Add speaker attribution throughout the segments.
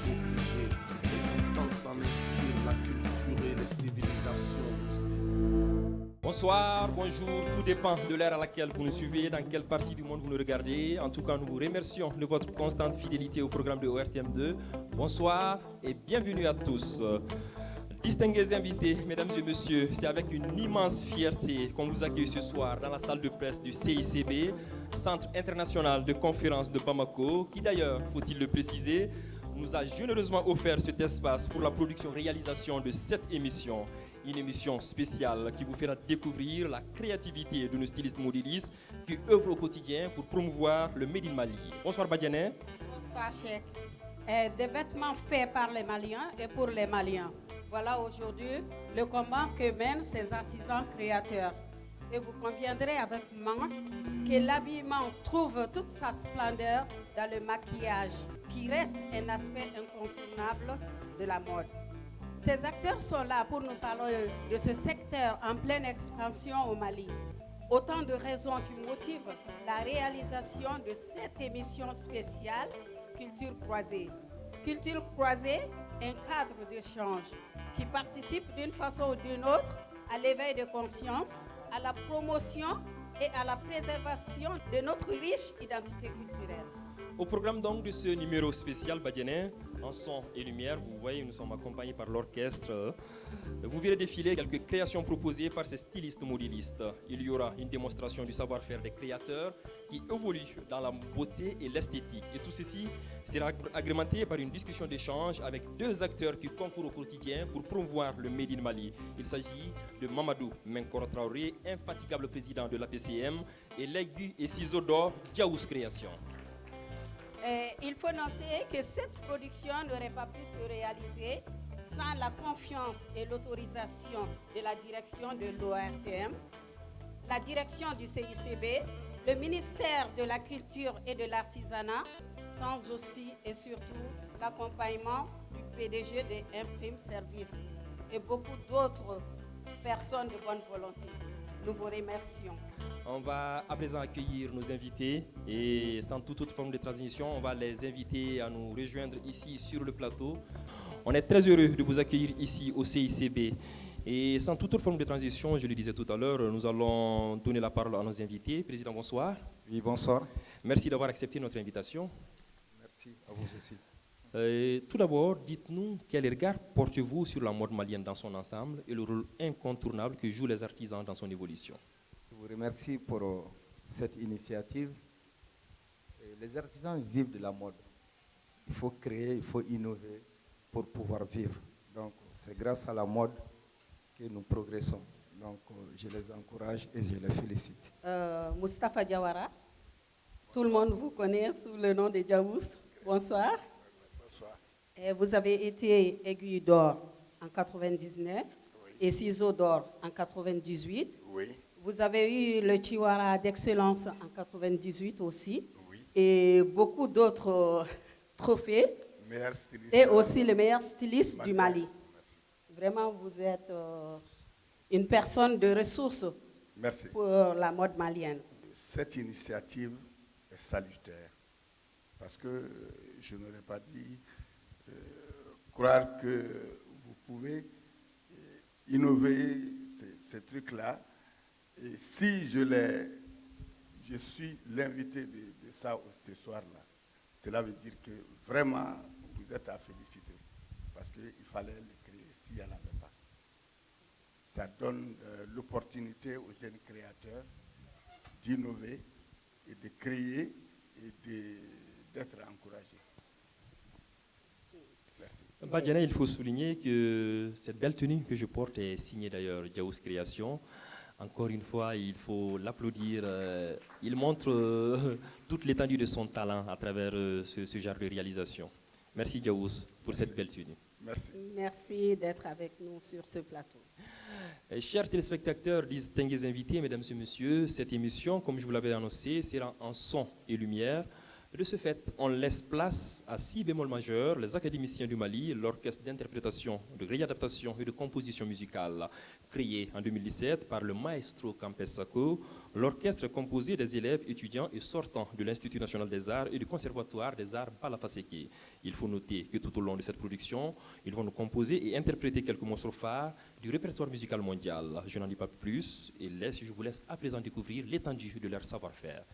Speaker 1: obligé. L'existence en inspire, la culture et les civilisations aussi.
Speaker 2: Bonsoir, bonjour, tout dépend de l'ère à laquelle vous nous suivez, dans quelle partie du monde vous nous regardez. En tout cas, nous vous remercions de votre constante fidélité au programme de ORTM2. Bonsoir et bienvenue à tous. Distingués invités, mesdames et messieurs, c'est avec une immense fierté qu'on vous accueille ce soir dans la salle de presse du CICB, Centre international de conférence de Bamako, qui d'ailleurs, faut-il le préciser, nous a généreusement offert cet espace pour la production-réalisation de cette émission. Une émission spéciale qui vous fera découvrir la créativité de nos stylistes modélistes qui œuvrent au quotidien pour promouvoir le Made in Mali. Bonsoir Badiané.
Speaker 3: Bonsoir Cheikh. Des vêtements faits par les Maliens et pour les Maliens. Voilà aujourd'hui le combat que mènent ces artisans créateurs. Et vous conviendrez avec moi que l'habillement trouve toute sa splendeur dans le maquillage, qui reste un aspect incontournable de la mode. Ces acteurs sont là pour nous parler de ce secteur en pleine expansion au Mali. Autant de raisons qui motivent la réalisation de cette émission spéciale Culture Croisée. Culture Croisée, un cadre d'échange qui participe d'une façon ou d'une autre à l'éveil de conscience, à la promotion et à la préservation de notre riche identité culturelle.
Speaker 2: Au programme donc de ce numéro spécial Badiané, en son et lumière, vous voyez, nous sommes accompagnés par l'orchestre. Vous verrez défiler quelques créations proposées par ces stylistes modélistes. Il y aura une démonstration du savoir-faire des créateurs qui évoluent dans la beauté et l'esthétique. Et tout ceci sera agrémenté par une discussion d'échange avec deux acteurs qui concourent au quotidien pour promouvoir le Made in Mali. Il s'agit de Mamadou Menkoro Traoré, infatigable président de l'APCM, et l'aigu et ciseau d'or Diaous Création.
Speaker 3: Il faut noter que cette production n'aurait pas pu se réaliser sans la confiance et l'autorisation de la direction de l'ORTM, la direction du CICB, le ministère de la Culture et de l'Artisanat, sans aussi et surtout l'accompagnement du PDG de Imprime Service et beaucoup d'autres personnes de bonne volonté. Nous vous remercions.
Speaker 2: On va à présent accueillir nos invités et sans toute autre forme de transition, on va les inviter à nous rejoindre ici sur le plateau. On est très heureux de vous accueillir ici au CICB. Et sans toute autre forme de transition, je le disais tout à l'heure, nous allons donner la parole à nos invités. Président, bonsoir.
Speaker 4: Oui, bonsoir.
Speaker 2: Merci d'avoir accepté notre invitation.
Speaker 4: Merci à vous aussi.
Speaker 2: Tout d'abord, dites-nous quel regard portez-vous sur la mode malienne dans son ensemble et le rôle incontournable que jouent les artisans dans son évolution.
Speaker 4: Je vous remercie pour cette initiative. Les artisans vivent de la mode. Il faut créer, il faut innover pour pouvoir vivre. Donc, c'est grâce à la mode que nous progressons. Donc, je les encourage et je les félicite.
Speaker 3: Moustapha Diawara, tout le monde vous connaît sous le nom de Diaous. Bonsoir.
Speaker 5: Bonsoir.
Speaker 3: Et vous avez été aiguille d'or en 99
Speaker 5: Oui.
Speaker 3: et ciseau d'or en 98.
Speaker 5: Oui,
Speaker 3: Vous avez eu le Chiwara d'excellence en 98 aussi.
Speaker 5: oui.
Speaker 3: Et beaucoup d'autres trophées.
Speaker 5: Meilleur styliste.
Speaker 3: Et aussi le meilleur styliste du Mali.
Speaker 5: Merci.
Speaker 3: Vraiment, vous êtes une personne de ressources
Speaker 5: Merci.
Speaker 3: pour la mode malienne.
Speaker 5: Cette initiative est salutaire parce que je n'aurais pas dit croire que vous pouvez innover ces trucs-là. Et si je suis l'invité de ça ce soir-là, cela veut dire que vraiment vous êtes à féliciter parce qu'il fallait le créer s'il n'y en avait pas. Ça donne l'opportunité aux jeunes créateurs d'innover et de créer et d'être encouragés. Merci.
Speaker 2: Badiané, il faut souligner que cette belle tenue que je porte est signée d'ailleurs Diaous Création. Encore une fois, il faut l'applaudir. Il montre toute l'étendue de son talent à travers ce genre de réalisation. Merci Diaous pour cette belle tenue.
Speaker 5: Merci.
Speaker 3: Merci d'être avec nous sur ce plateau.
Speaker 2: Chers téléspectateurs, distingués invités, mesdames et messieurs, cette émission, comme je vous l'avais annoncé, sera en son et lumière. De ce fait, on laisse place à 6 bémol majeur, les académiciens du Mali, l'orchestre d'interprétation, de réadaptation et de composition musicale créé en 2017 par le maestro Campes Sako. L'orchestre est composé des élèves étudiants et sortants de l'Institut national des arts et du Conservatoire des arts Balafaseke. Il faut noter que tout au long de cette production, ils vont nous composer et interpréter quelques morceaux phares du répertoire musical mondial. Je n'en dis pas plus et je vous laisse à présent découvrir l'étendue de leur savoir-faire.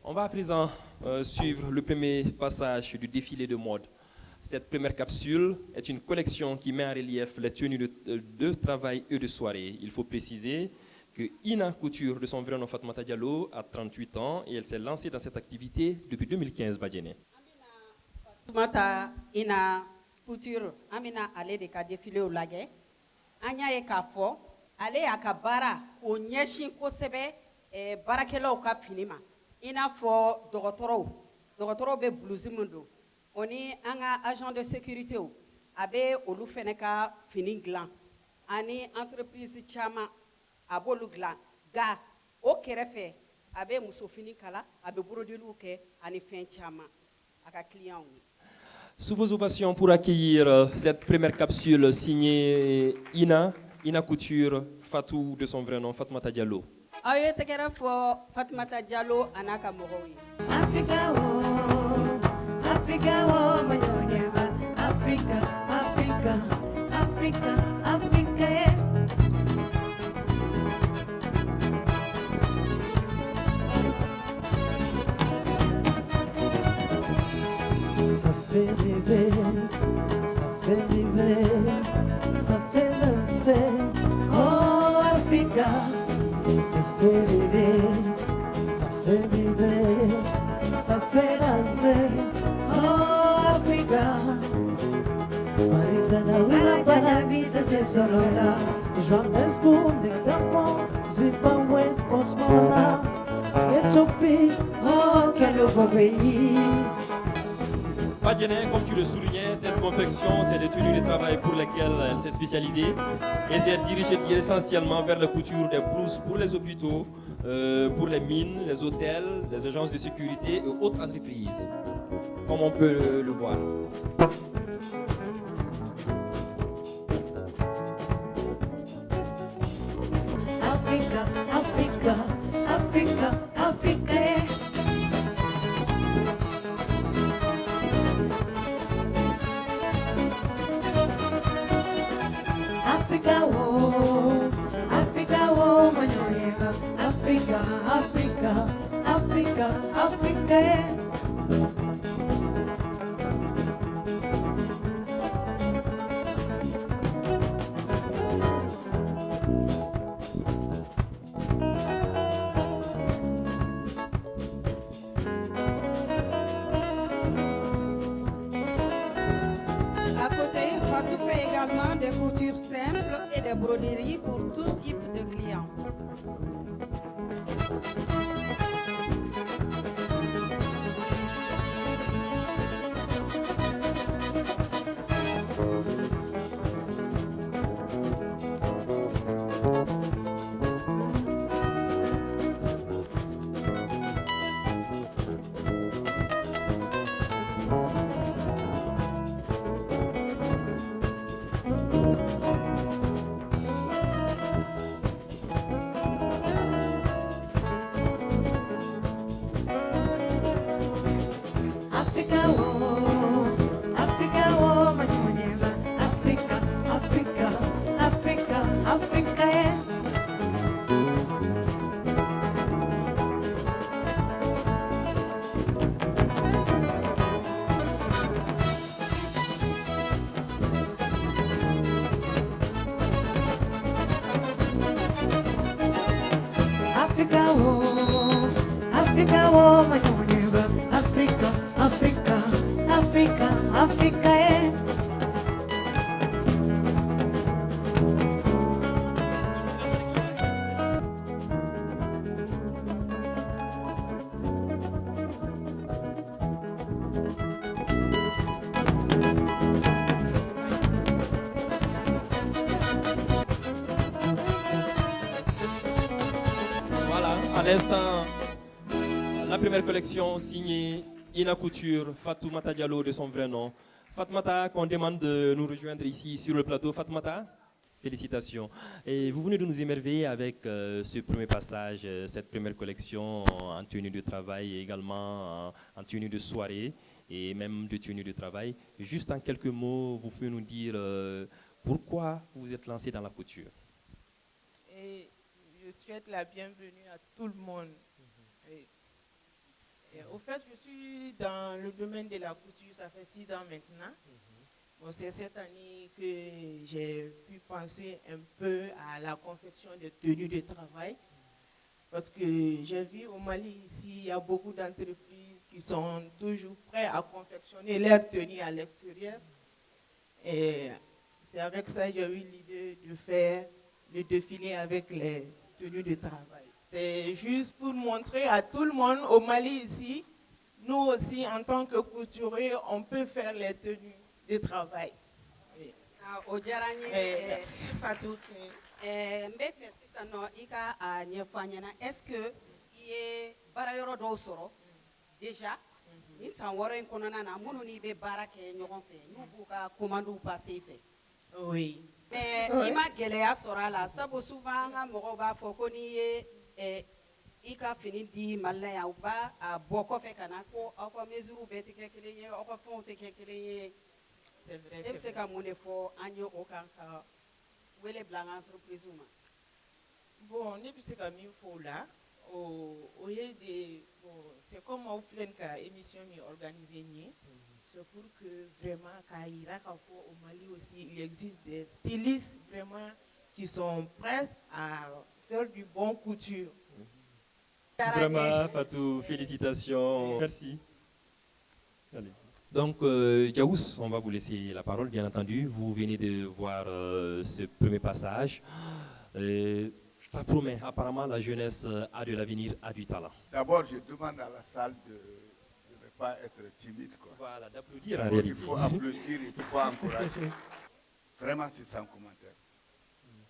Speaker 2: On va à présent suivre le premier passage du défilé de mode. Cette première capsule est une collection qui met en relief les tenues de travail et de soirée. Il faut préciser que Ina Couture, de son vrai nom Fatoumata Diallo, a 38 ans et elle s'est lancée dans cette activité depuis 2015. Badjene.
Speaker 3: Fatoumata Ina Couture, Amina ale de ka défilé au laguet. Anya e ka fo, ale akabara o nyeshin kosebe barakela o ka finima. Ina fo dogotoro be blousi mundo. Oni anga agent de sécurité o abe olu fene ka fini glan. Ani entreprise chama abolu glan ga o kerefe abe muso fini kala abe brodelu ke ani fin chama aka client ni.
Speaker 2: Sous vos ovations pour accueillir cette première capsule signée Ina Couture, Fatou de son vrai nom, Fatoumata Diallo.
Speaker 3: Aye tekera fo Fatoumata Diallo anaka mogowi.
Speaker 6: Africa, oh, Africa. Africa, oh, manyonyeza. Africa, Africa, Africa, Africa, yeah.
Speaker 7: Ça fait rêver, ça fait vibrer, ça fait danser. Oh Africa, ça fait rêver, ça fait vibrer, ça fait danser. Oh Africa, Maritana Vita Tesorola, Johannesburg, Gabon, Zimbabwe, Botswana, Éthiopie. Oh quel beau pays.
Speaker 2: Padjene, comme tu le soulignais, cette confection, c'est des tenues de travail pour lesquelles elle s'est spécialisée et c'est dirigé essentiellement vers la couture des blouses pour les hôpitaux, pour les mines, les hôtels, les agences de sécurité et autres entreprises, comme on peut le voir.
Speaker 6: Africa, Africa, Africa, Africa, yeah. Africa, oh, manyonyeza. Africa, Africa, Africa, Africa, yeah.
Speaker 3: À côté, Fatou fait également des coutures simples et des broderies pour tout type de clients.
Speaker 6: Africa, oh, manyonyeza. Africa, Africa, Africa, Africa, yeah. Africa, oh, manyonyeza. Africa, Africa, Africa, Africa, yeah.
Speaker 2: Voilà, à l'instant, la première collection signée Ina Couture, Fatoumata Diallo de son vrai nom. Fatoumata, qu'on demande de nous rejoindre ici sur le plateau. Fatoumata, félicitations. Et vous venez de nous émerveiller avec ce premier passage, cette première collection en tenue de travail et également en tenue de soirée et même de tenue de travail. Juste en quelques mots, vous pouvez nous dire pourquoi vous êtes lancé dans la couture.
Speaker 8: Et je souhaite la bienvenue à tout le monde. Et au fait, je suis dans le domaine de la couture, ça fait 6 ans maintenant. Bon, c'est cette année que j'ai pu penser un peu à la confection de tenues de travail. Parce que j'ai vu au Mali, ici, il y a beaucoup d'entreprises qui sont toujours prêtes à confectionner leurs tenues à l'extérieur. Et c'est avec ça que j'ai eu l'idée de faire le défilé avec les tenues de travail. C'est juste pour montrer à tout le monde au Mali ici, nous aussi en tant que couturiers, on peut faire les tenues de travail. Oui.
Speaker 3: Fatou, est-ce que il est barayoro do soro déjà ni san woro en konana na munu ni be barake nyogon fe nu buka commande passer fait.
Speaker 8: Oui.
Speaker 3: Mais il m'a geleya sora la sabu souvent nga mogo ba fo ko ni i ka fini di Mali la yan u b'a a bɔ kɔfɛ ka na ko aw ka mesures bɛɛ tɛ kɛ kelen ye aw ka fɛnw tɛ kɛ kelen ye
Speaker 8: C'est vrai,
Speaker 3: e
Speaker 8: c'est
Speaker 3: bɛ se
Speaker 8: vrai.
Speaker 3: ka mun de fɔ an ye o kan ka wele bila an ka entreprise ma.
Speaker 8: Bon, ne bɛ se ka min fɔ o la o ye de bon c'est comme aw filɛ ka émission min organiser nin c'est pour que vraiment k'a yira k'a fɔ au Mali aussi il existe des stylistes vraiment qui sont prêts à faire du bon couture.
Speaker 2: Vraiment, Fatou, félicitations. Merci. Allez-y. Donc, Diaous, on va vous laisser la parole, bien entendu. Vous venez de voir ce premier passage. Ça promet, apparemment, la jeunesse a de l'avenir, a du talent.
Speaker 5: D'abord, je demande à la salle de ne pas être timide, quoi.
Speaker 2: Voilà, d'applaudir en
Speaker 5: Il
Speaker 2: réalité.
Speaker 5: faut applaudir, il faut encourager. Vraiment, c'est sans commentaire.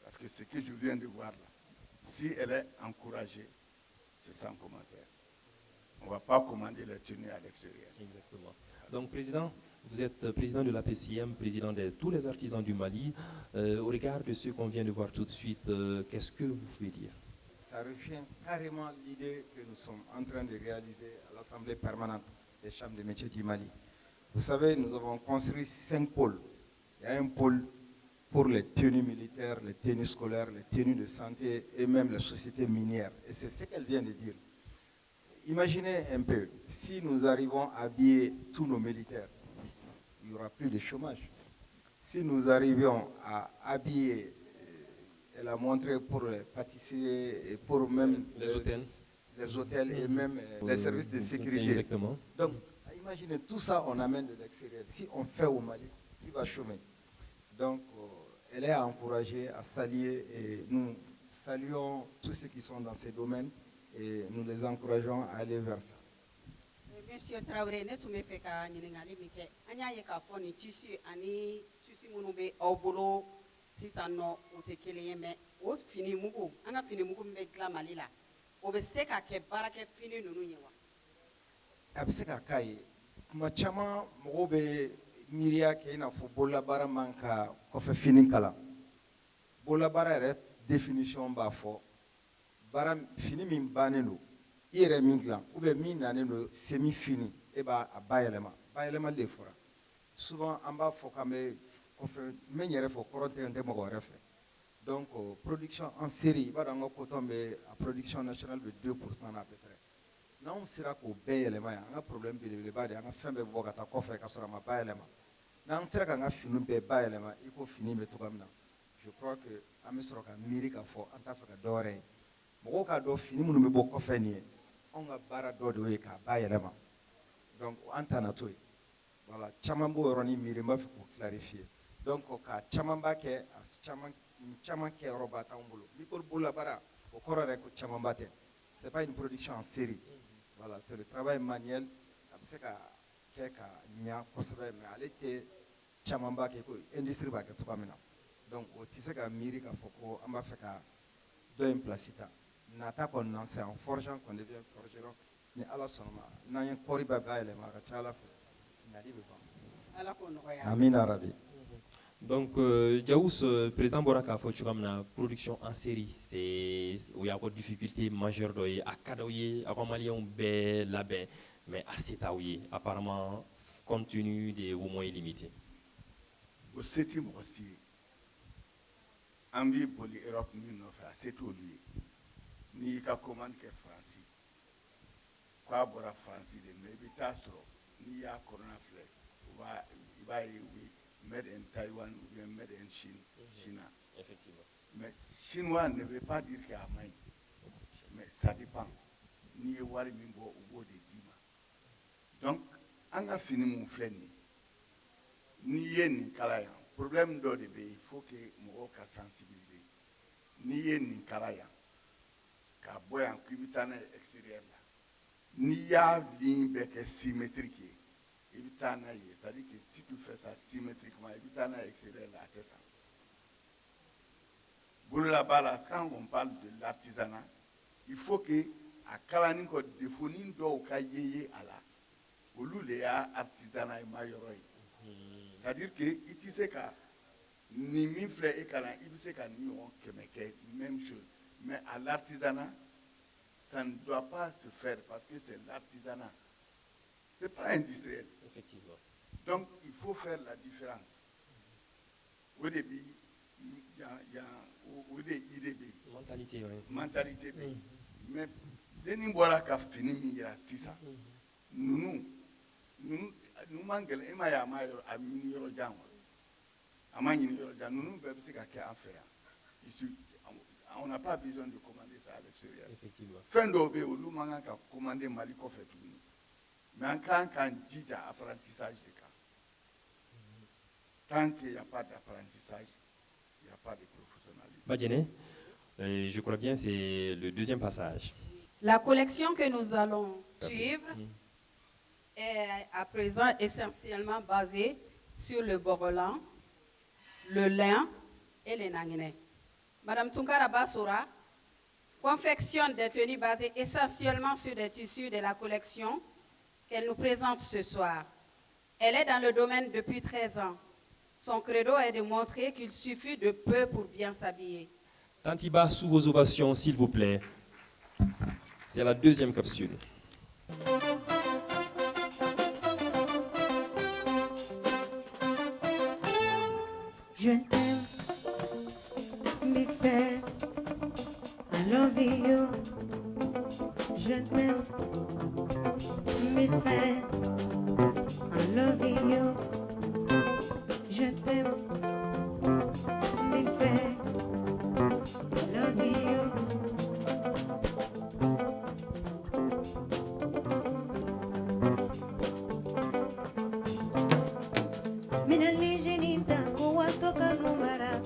Speaker 5: Parce que ce que je viens de voir là, si elle est encouragée, c'est sans commentaire. On ne va pas commander les tenues à l'extérieur.
Speaker 2: Exactement. Donc, Président, vous êtes président de l'APCM, président de tous les artisans du Mali. Au regard de ce qu'on vient de voir tout de suite, qu'est-ce que vous pouvez dire?
Speaker 4: Ça reflète carrément l'idée que nous sommes en train de réaliser à l'Assemblée permanente des chambres de métiers du Mali. Vous savez, nous avons construit 5 pôles. Il y a un pôle pour les tenues militaires, les tenues scolaires, les tenues de santé et même les sociétés minières. Et c'est ce qu'elle vient de dire. Imaginez un peu, si nous arrivons à habiller tous nos militaires, il n'y aura plus de chômage. Si nous arrivions à habiller, elle a montré pour les pâtissiers et pour même les hôtels et même les services de sécurité.
Speaker 2: Exactement.
Speaker 4: Donc, imaginez tout ça, on amène de l'extérieur. Si on fait au Mali, qui va chômer? Donc, elle est encouragée à s'allier et nous saluons tous ceux qui sont dans ces domaines et nous les encourageons à aller vers ça.
Speaker 3: Monsieur Traoré, ne tun bɛ fɛ ka ɲininkali min kɛ an y'a ye k'a fɔ nin tisi ani tisi minnu bɛ aw bolo sisan nɔ o tɛ kelen ye mais o fini mugu an ka fini mugu min bɛ dilan Mali la o bɛ se ka kɛ baarakɛ fini ninnu ye wa?
Speaker 4: A bɛ se ka k'a ye kuma caman mɔgɔw bɛ miiriya kɛ i n'a fɔ bololabaara man ka kɔfɛ fini kalan bololabaara yɛrɛ définition b'a fɔ baara fini min bannen don i yɛrɛ min dilan ou bien min nanen don semi fini e b'a bayɛlɛma bayɛlɛmali de fɔra souvent an b'a fɔ k'an bɛ kɔfɛ n bɛ n yɛrɛ fɔ kɔrɔ tɛ n tɛ mɔgɔ wɛrɛ fɛ donc production en série i b'a dɔn an ka coton bɛ a production nationale bɛ 2% à peu près n'anw sera k'o bɛɛ yɛlɛma yan an ka problème belebeleba de an ka fɛn bɛɛ bɔ ka taa kɔfɛ ka sɔrɔ a ma bayɛlɛma n'an sera k'an ka fini bɛɛ bayɛlɛma i ko fini bɛ cogoya min na je crois que an bɛ sɔrɔ ka miiri k'a fɔ an t'a fɛ ka dɔ wɛrɛ ye mɔgɔw k'a dɔn fini minnu bɛ bɔ kɔfɛ nin ye anw ka baara dɔ de y'o ye k'a bayɛlɛma donc an tana to yen voilà caman b'o yɔrɔnin miiri n b'a fɛ k'o clarifier donc ka camanba kɛ caman kɛyɔrɔba t'anw bolo n'i ko bololabaara o kɔrɔ yɛrɛ ko camanba tɛ c'est pas une production en série voilà c'est le travail manuel a bɛ se ka kɛ ka ɲa kosɛbɛ mais ale tɛ camanba kɛ ko industrie b'a kɛ cogoya min na donc o tɛ se ka miiri k'a fɔ ko an b'a fɛ ka dɔ in place ta nata kɔni na c'est en forgeant qu'on devient forgeron ni ala sɔnna ma n'an ye kɔɔri bɛɛ bayɛlɛma a ka ca ala fɛ ɲali bɛ ban
Speaker 3: Ala k'o nɔgɔya.
Speaker 4: amina rabi.
Speaker 2: Donc, Diaous, président bɔra k'a fɔ cogoya min na production en série o y'a ko difficulté majeure dɔ ye a ka d'aw ye aw ka maliyɛnw bɛɛ labɛn mais a se t'aw ye apparemment compte tenu de vos moyens limités.
Speaker 5: O se tɛ mɔgɔ si ye an b'i boli Europe min nɔfɛ a se t'olu ye n'i y'i ka commande kɛ Faransi k'a bɔra Faransi de mais i bɛ taa sɔrɔ n'i y'a kɔnɔna filɛ i b'a ye u ye made in Taiwan ou bien made in Chine, China.
Speaker 2: Effectivement.
Speaker 5: Mais chinois ne veut pas dire qu'il y a main. Mais ça dépend. Ni ye wari min bɔ u b'o de d'i ma. Donc an ka fini mun filɛ nin ye n'i ye nin kala yan problème dɔ de bɛ yen il faut que mɔgɔw ka sensibiliser n'i ye nin kala yan k'a bɔ yan k'i bɛ taa n'a ye extérieur la n'i y'a ligne bɛɛ kɛ symétrique ye i bɛ taa n'a ye c'est-à-dire que si tu fais ça symétriquement i bɛ taa n'a ye extérieur la a tɛ san bololabaara quand on parle de l'artisanat il faut que a kalani kɔ défaut dɔw ka ye a la olu de y'a artisanat ma yɔrɔ ye c'est-à-dire que i tɛ se ka nin min filɛ e ka na i bɛ se ka nin ɲɔgɔn kɛmɛ kɛ même chose mais à l'artisanat ça ne doit pas se faire parce que c'est l'artisanat. Ce n'est pas industriel.
Speaker 2: Effectivement.
Speaker 5: Donc, il faut faire la différence. Au début, il y a IDB.
Speaker 2: Mentalité, oui.
Speaker 5: Mentalité. Mais, dès que nous avons fini, il y a ça. Nous manquons, il y a un mini-rojan. On n'a pas besoin de commander ça à l'extérieur.
Speaker 2: Effectivement.
Speaker 5: Fin d'obé, on a commandé Maliko fait tout. Mais en cas d'apprentissage de cas, tant qu'il n'y a pas d'apprentissage, il n'y a pas de professionnalisme.
Speaker 2: Badjene, je crois bien c'est le deuxième passage.
Speaker 3: La collection que nous allons suivre est à présent essentiellement basée sur le borolan, le lin et les nanguinais. Madame Tunkara Bassoura confectionne des tenues basées essentiellement sur des tissus de la collection qu'elle nous présente ce soir. Elle est dans le domaine depuis 13 ans. Son credo est de montrer qu'il suffit de peu pour bien s'habiller.
Speaker 2: Tantiba, sous vos ovations, s'il vous plaît. C'est la deuxième capsule.
Speaker 6: Je t'aime, big fan, I love you. Je t'aime, big fan, I love you. Je t'aime, big fan, I love you. Mina lijenita kuwato kanumara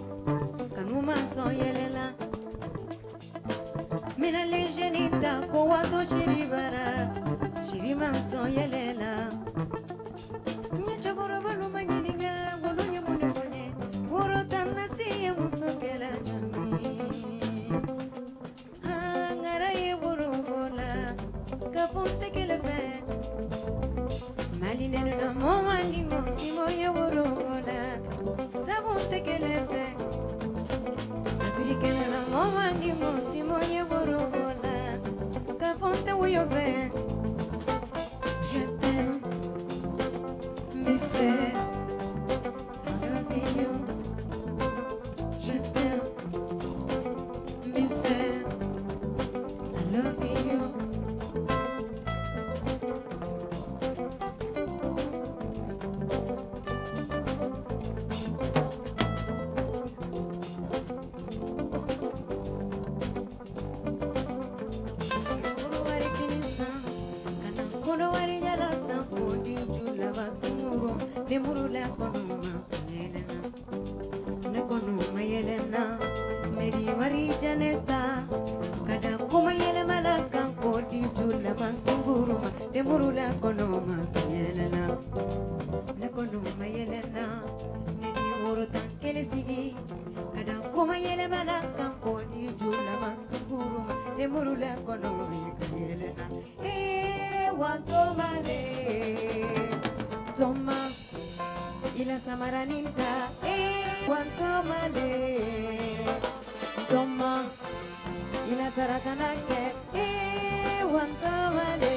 Speaker 6: kanuma soyelela. Mina lijenita kuwato shiribara shirima soyelela. Nyachagoro baluma nyilinga woluye munefonye woro tanasi musokela joni. Hangara ye burubola kafunte kelefe. Malineno na momani mosimo ye burubola sabunte kelefe. Afrikeno na momani mosimo ye burubola kafunte wuyofe. Je t'aime, mes frères, I love you. Je t'aime, mes frères, I love you. Kuruwari finisa, kana kuruwari jalasa, kodi jula basumuru, lemuru la konuma sunelena, la konuma yelena, neri wari janesta, kada kuma yele malaka, kodi jula basumuru, lemuru la konuma sunelena, la konuma yelena, neri wuru tankele sigi, kada kuma yele malaka, kodi jula basumuru, lemuru la konuma yelena. Wantomale, Toma, ila samaranita. Wantomale, Toma, ila sarakanake. Wantomale.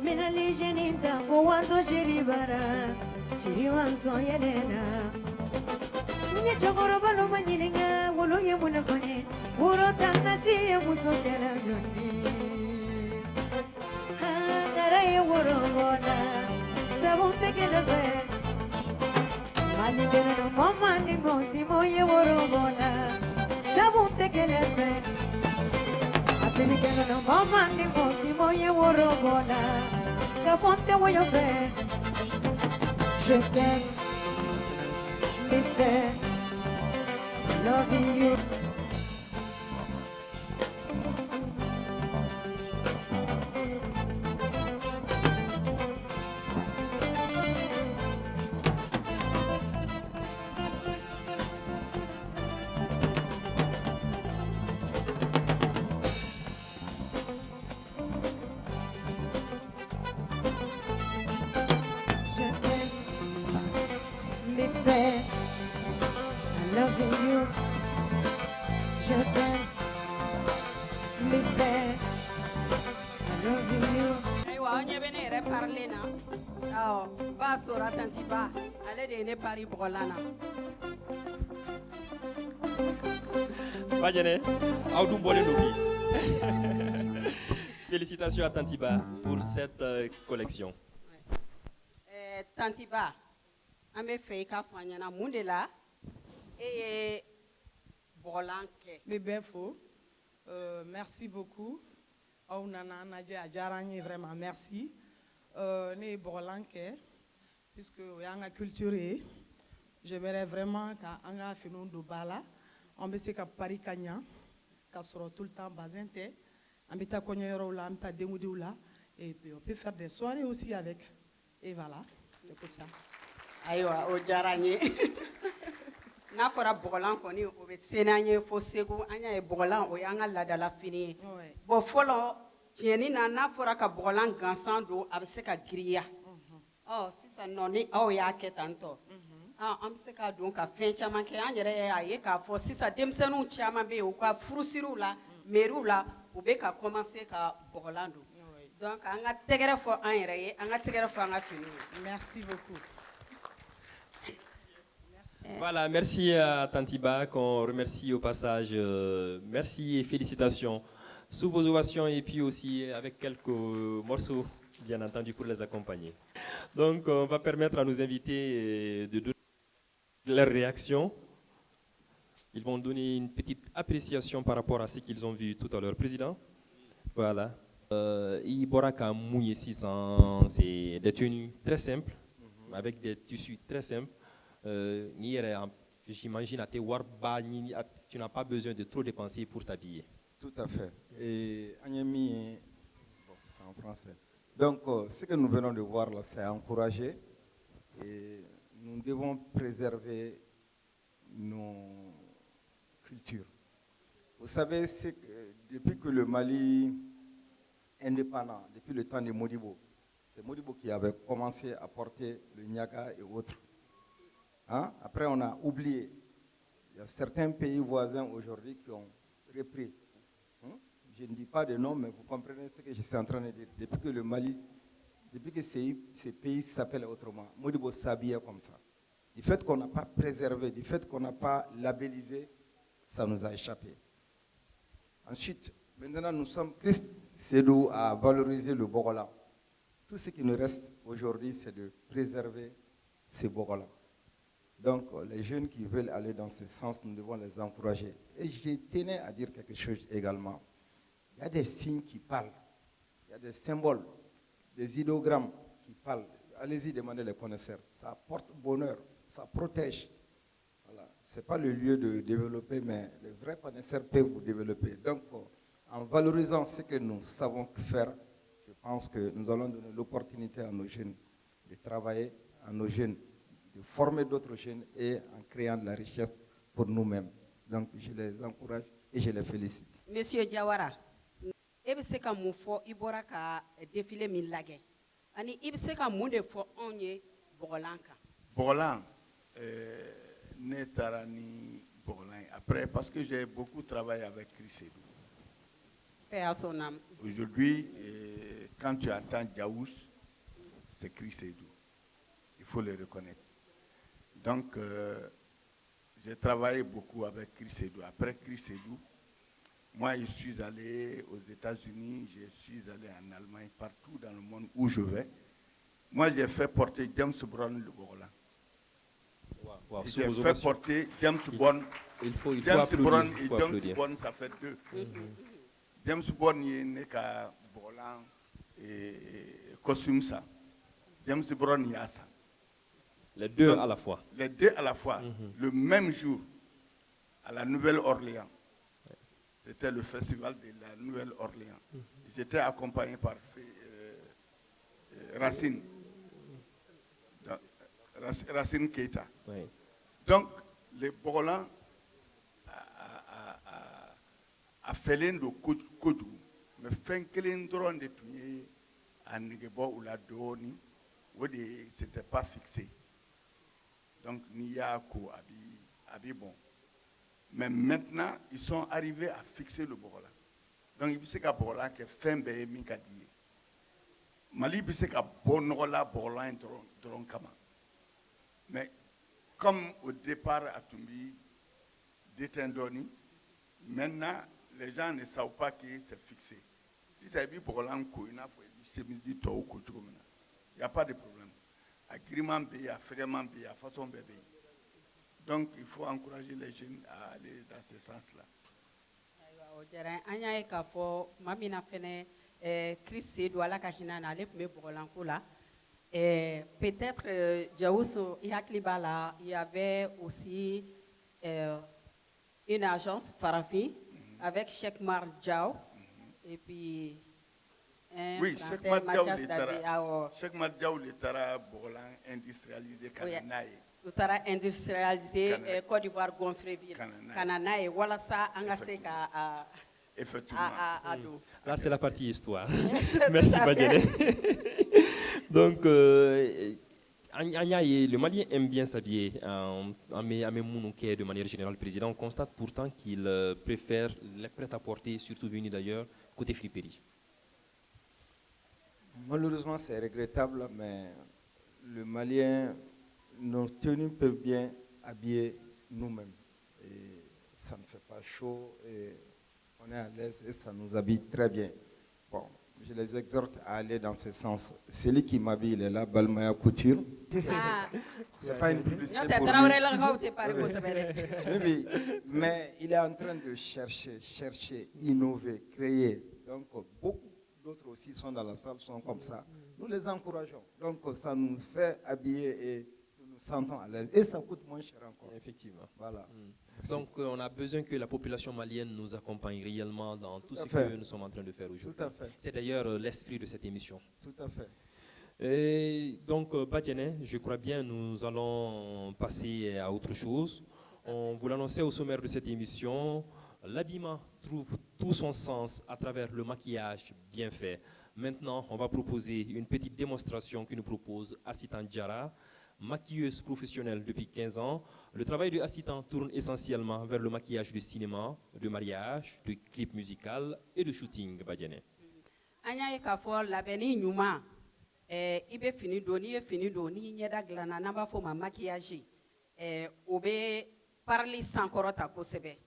Speaker 6: Mina lijenita kuwato shiribara shiriwanso yelena. Nye chokoro balo manyilinga wolo ye munafanye wuro tanasi ye musokela joni. yere ye woro bona sabunte kelebe mali beno mama ni mosi moye woro bona sabunte kelebe apili keno mama ni mosi moye woro bona gafonte woyo be je t'aime bébé loving you.
Speaker 3: Paris Brolana.
Speaker 2: Félicitations à Tantiba pour cette collection.
Speaker 3: Tantiba, on me fait kafanyana mundela et Brolanke.
Speaker 9: Bébéfo, merci beaucoup. Aunana Nadia Adjarani, vraiment merci. Né Brolanke. Puisque on a culturé, j'aimerais vraiment qu'on a fait nos bala, on peut se faire Paris Kanya, qu'on sera tout le temps basente, on peut faire Konyorola, on peut faire Demoudioula, et puis on peut faire des soirées aussi avec. Et voilà, c'est pour ça.
Speaker 3: Aïwa, au Djarani. Na fora bogolan koni o be senanye fo segu anya e bogolan o yanga la da la fini. Bo folo tieni na fora ka bogolan gansan do abse ka griya. Oh, si ça non est, oh, il y a tanto. On sait qu'à donc à fin chaman qui en dirait aïe qu'à for si ça demsenou chaman be ou quoi frusiru la meru la ou be qu'à commencer qu'à Borlando. Donc on a tegere for un yere, on a tegere for un fini.
Speaker 9: Merci beaucoup.
Speaker 2: Voilà, merci à Tantiba qu'on remercie au passage. Merci et félicitations sous vos ovations et puis aussi avec quelques morceaux bien entendu pour les accompagner. Donc on va permettre à nos invités de donner leur réaction. Ils vont donner une petite appréciation par rapport à ce qu'ils ont vu tout à l'heure. Président, voilà. Iboraka Mouye 600, c'est des tenues très simples, avec des tissus très simples. J'imagine à tes warba, tu n'as pas besoin de trop dépenser pour t'habiller.
Speaker 4: Tout à fait. Et Agnemi, bon, c'est en français. Donc, ce que nous venons de voir là, c'est encouragé. Et nous devons préserver nos cultures. Vous savez, c'est que depuis que le Mali est indépendant, depuis le temps de Modibo, c'est Modibo qui avait commencé à porter le Niaga et autres. Hein? Après, on a oublié. Il y a certains pays voisins aujourd'hui qui ont repris. Je ne dis pas de nom, mais vous comprenez ce que je suis en train de dire. Depuis que le Mali, depuis que ces pays s'appellent autrement, Modibo s'habillait comme ça. Du fait qu'on n'a pas préservé, du fait qu'on n'a pas labellisé, ça nous a échappé. Ensuite, maintenant nous sommes, Christ Sédou a valorisé le Bogola. Tout ce qui nous reste aujourd'hui, c'est de préserver ces Bogola. Donc, les jeunes qui veulent aller dans ce sens, nous devons les encourager. Et je tenais à dire quelque chose également. Il y a des signes qui parlent. Il y a des symboles, des idéogrammes qui parlent. Allez-y, demandez les connaisseurs. Ça apporte bonheur, ça protège. Voilà. Ce n'est pas le lieu de développer, mais les vrais connaisseurs peuvent vous développer. Donc, en valorisant ce que nous savons faire, je pense que nous allons donner l'opportunité à nos jeunes de travailler, à nos jeunes de former d'autres jeunes et en créant de la richesse pour nous-mêmes. Donc, je les encourage et je les félicite.
Speaker 3: Monsieur Diawara, est-ce que vous faites Ibora ka défilé min lagé? Ani est-ce que vous de fo onye Bogolanka?
Speaker 5: Bogolan, Netarani Bogolan. Après, parce que j'ai beaucoup travaillé avec Chris Sédou.
Speaker 3: Paix à son âme.
Speaker 5: Aujourd'hui, quand tu entends Diaous, c'est Chris Sédou. Il faut le reconnaître. Donc, j'ai travaillé beaucoup avec Chris Sédou. Après Chris Sédou, Moi, je suis allé aux États-Unis, je suis allé en Allemagne, partout dans le monde où je vais. Moi, j'ai fait porter James Brown le Bogolan.
Speaker 2: Wow,
Speaker 5: J'ai fait porter James Brown.
Speaker 2: Il faut
Speaker 5: James Brown
Speaker 2: applaudir,
Speaker 5: et James Brown, ça fait deux. James Brown, il n'est qu'à Bogolan et costume ça. James Brown, il y a ça.
Speaker 2: Les deux
Speaker 5: Donc,
Speaker 2: à la fois.
Speaker 5: Les deux à la fois. Le même jour, à la Nouvelle-Orléans. C'était le festival de la Nouvelle-Orléans. J'étais accompagné par Racine. Racine Keita.
Speaker 2: Oui.
Speaker 5: Donc, les Bogolans a fait l'un de Kodou, mais fait qu'un drone de tuer à Negebo ou la Doni, où c'était pas fixé. Donc, Niyako abi bon. Mais maintenant, ils sont arrivés à fixer le Bogolan. Donc, il y a Bogolan qui fait un peu de Mikadi. Mali, il y a Bonola Bogolan drone kama. Mais comme au départ à Tumbi, détendoni, maintenant les gens ne savent pas que c'est fixé. Si c'est bien pour l'anko, il n'y a pas de problème. Agrément béa, fréquemment béa, façon bébé. Donc il faut encourager les jeunes à aller dans ce sens-là.
Speaker 3: Anya ka fo mamina fene Christ doit la kahina na le me bolanko la. Peut-être, il y avait aussi une agence Farafi avec Cheikh Mar Diaw et puis
Speaker 5: oui, Cheikh Mar Diaw, Cheikh Mar Diaw, l'État Bogolan industrialisé Kananaye.
Speaker 3: L'État industrialisé Côte d'Ivoire Gonfreville. Kananaye, voilà ça, Angaseka
Speaker 5: effectivement.
Speaker 2: Là, c'est la partie histoire. Merci, Badjane. Donc, le Malien aime bien s'habiller de manière générale. Le président constate pourtant qu'il préfère les prêt-à-porter, surtout venus d'ailleurs, côté friperie.
Speaker 4: Malheureusement, c'est regrettable, mais le Malien, nos tenues peuvent bien habiller nous-mêmes. Et ça ne fait pas chaud, et on est à l'aise et ça nous habille très bien. Bon. Je les exhorte à aller dans ce sens. Celui qui m'habille, il est là, Balmaya Couture. C'est pas une publicité pour lui. Oui, mais il est en train de chercher, innover, créer. Donc, beaucoup d'autres aussi sont dans la salle, sont comme ça. Nous les encourageons. Donc, ça nous fait habiller et nous nous sentons à l'aise. Et ça coûte moins cher encore.
Speaker 2: Effectivement.
Speaker 4: Voilà.
Speaker 2: Donc, on a besoin que la population malienne nous accompagne réellement dans tout ce que nous sommes en train de faire aujourd'hui.
Speaker 4: Tout à fait.
Speaker 2: C'est d'ailleurs l'esprit de cette émission.
Speaker 4: Tout à fait.
Speaker 2: Et donc, Badjane, je crois bien nous allons passer à autre chose. On vous l'annonçait au sommaire de cette émission. L'habillement trouve tout son sens à travers le maquillage bien fait. Maintenant, on va proposer une petite démonstration que nous propose Assitan Diarra, maquilleuse professionnelle depuis 15 ans. Le travail de Assitan tourne essentiellement vers le maquillage de cinéma, de mariage, de clip musical et de shooting. Badjane.
Speaker 3: Anya ka fo labeni nyuma ibe fini doni nyeda glana namba fo ma maquillage obe parli sankorota kosebe.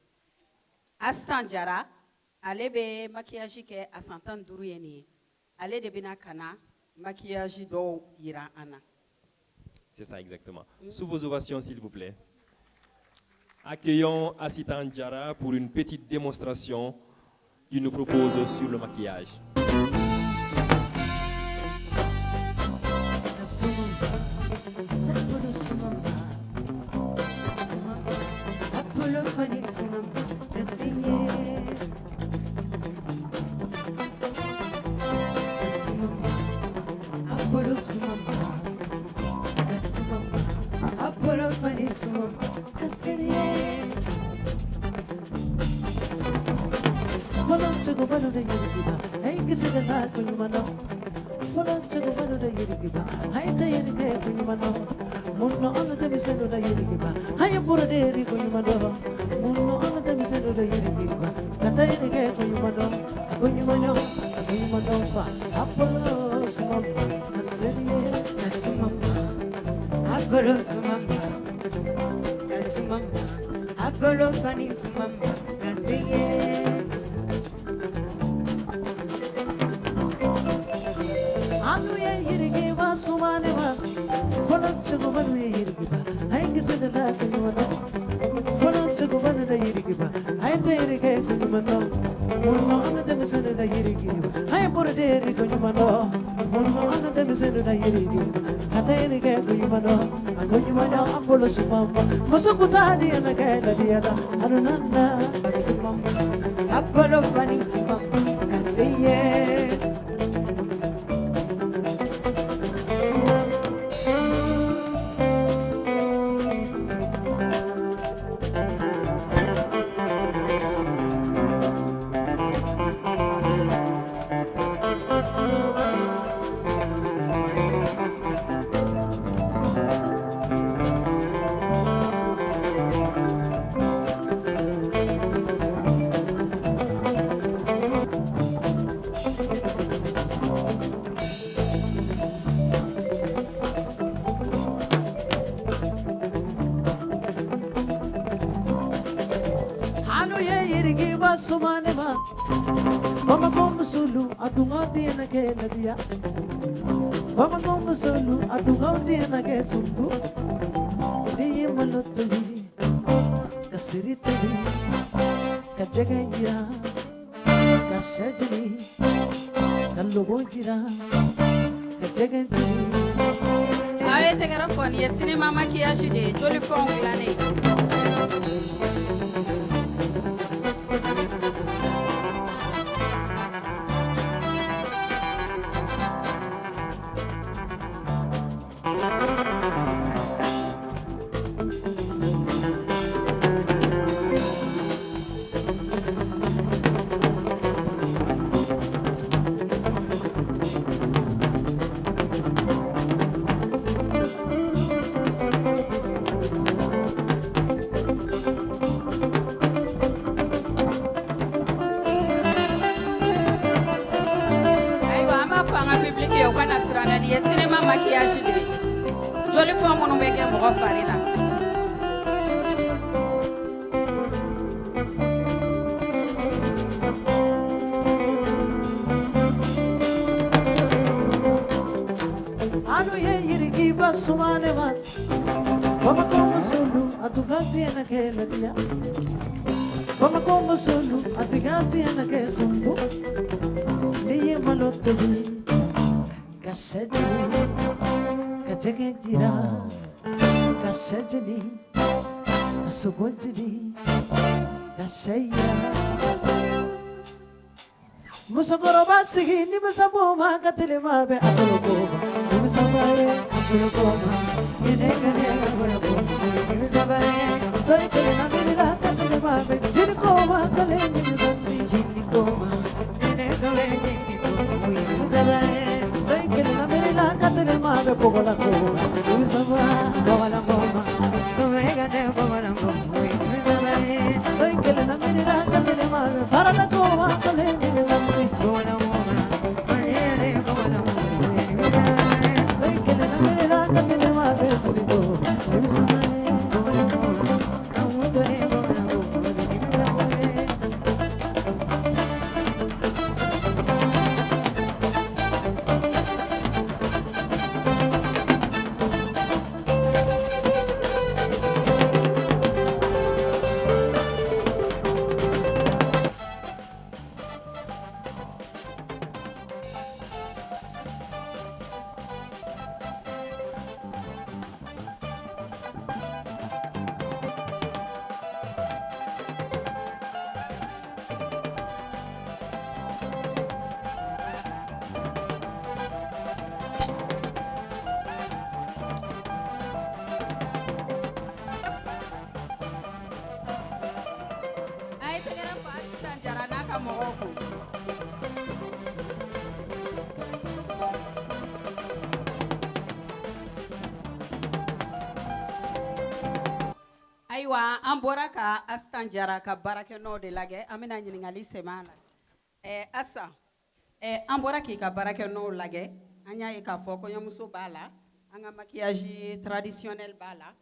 Speaker 3: Assitan Diarra ale be maquillage ke asantan duru yeni. Ale de bina kana maquillage do ira ana.
Speaker 2: C'est ça exactement. Sous vos ovations, s'il vous plaît. Accueillons Assitan Diarra pour une petite démonstration qu'il nous propose sur le maquillage.
Speaker 7: sumane ma folon chugo ban we yirgiba ay gisada la kunyumano folon chugo ban da yirgiba ay te yirge kunyumano munno ana de misana da yirgiba ay por de yirge kunyumano munno ana de misana da yirgiba kata yirge kunyumano kunyumano apolo sumama musukuta di ana kaila di ana arunanda sumama apolo fani sumama kasiye. Sumanema, Mama Gomba Sulu, Adungati and a Keladia. Mama Gomba Sulu, Adungati and a Gasumbu. The Malotali, Kasiritali, Kajagaya, Kashajali, Kalogojira, Kajagati.
Speaker 3: I take a phone, yes, cinema maquillage, jolly phone,
Speaker 7: Musagorobasigi, Nimasaboma, Catalema, Apologoma, Nimasabae, Apologoma, Yenegane, Apologoma, Nimasabae, Doricana, Mila, Catalema, Jinicoma, Calemi, Jinicoma, Yenegale, Jinicoma, Nimasabae, Doricana, Mila, Catalema, Pogolacoma, Nimasaba, Bogalacoma, Nomegane, Bogalacoma, Nimasabae, Doricana, Mila, Catalema, Paralacoma, Calemi,
Speaker 3: Aywa an bɔra ka Astan Jara ka baarakɛnɔ de lagɛ an bɛna ɲininkali sɛmɛ a la Asa an bɔra k'i ka baarakɛnɔ lagɛ an y'a ye k'a fɔ kɔɲɔmuso b'a la an ka maquillage traditionnel b'a la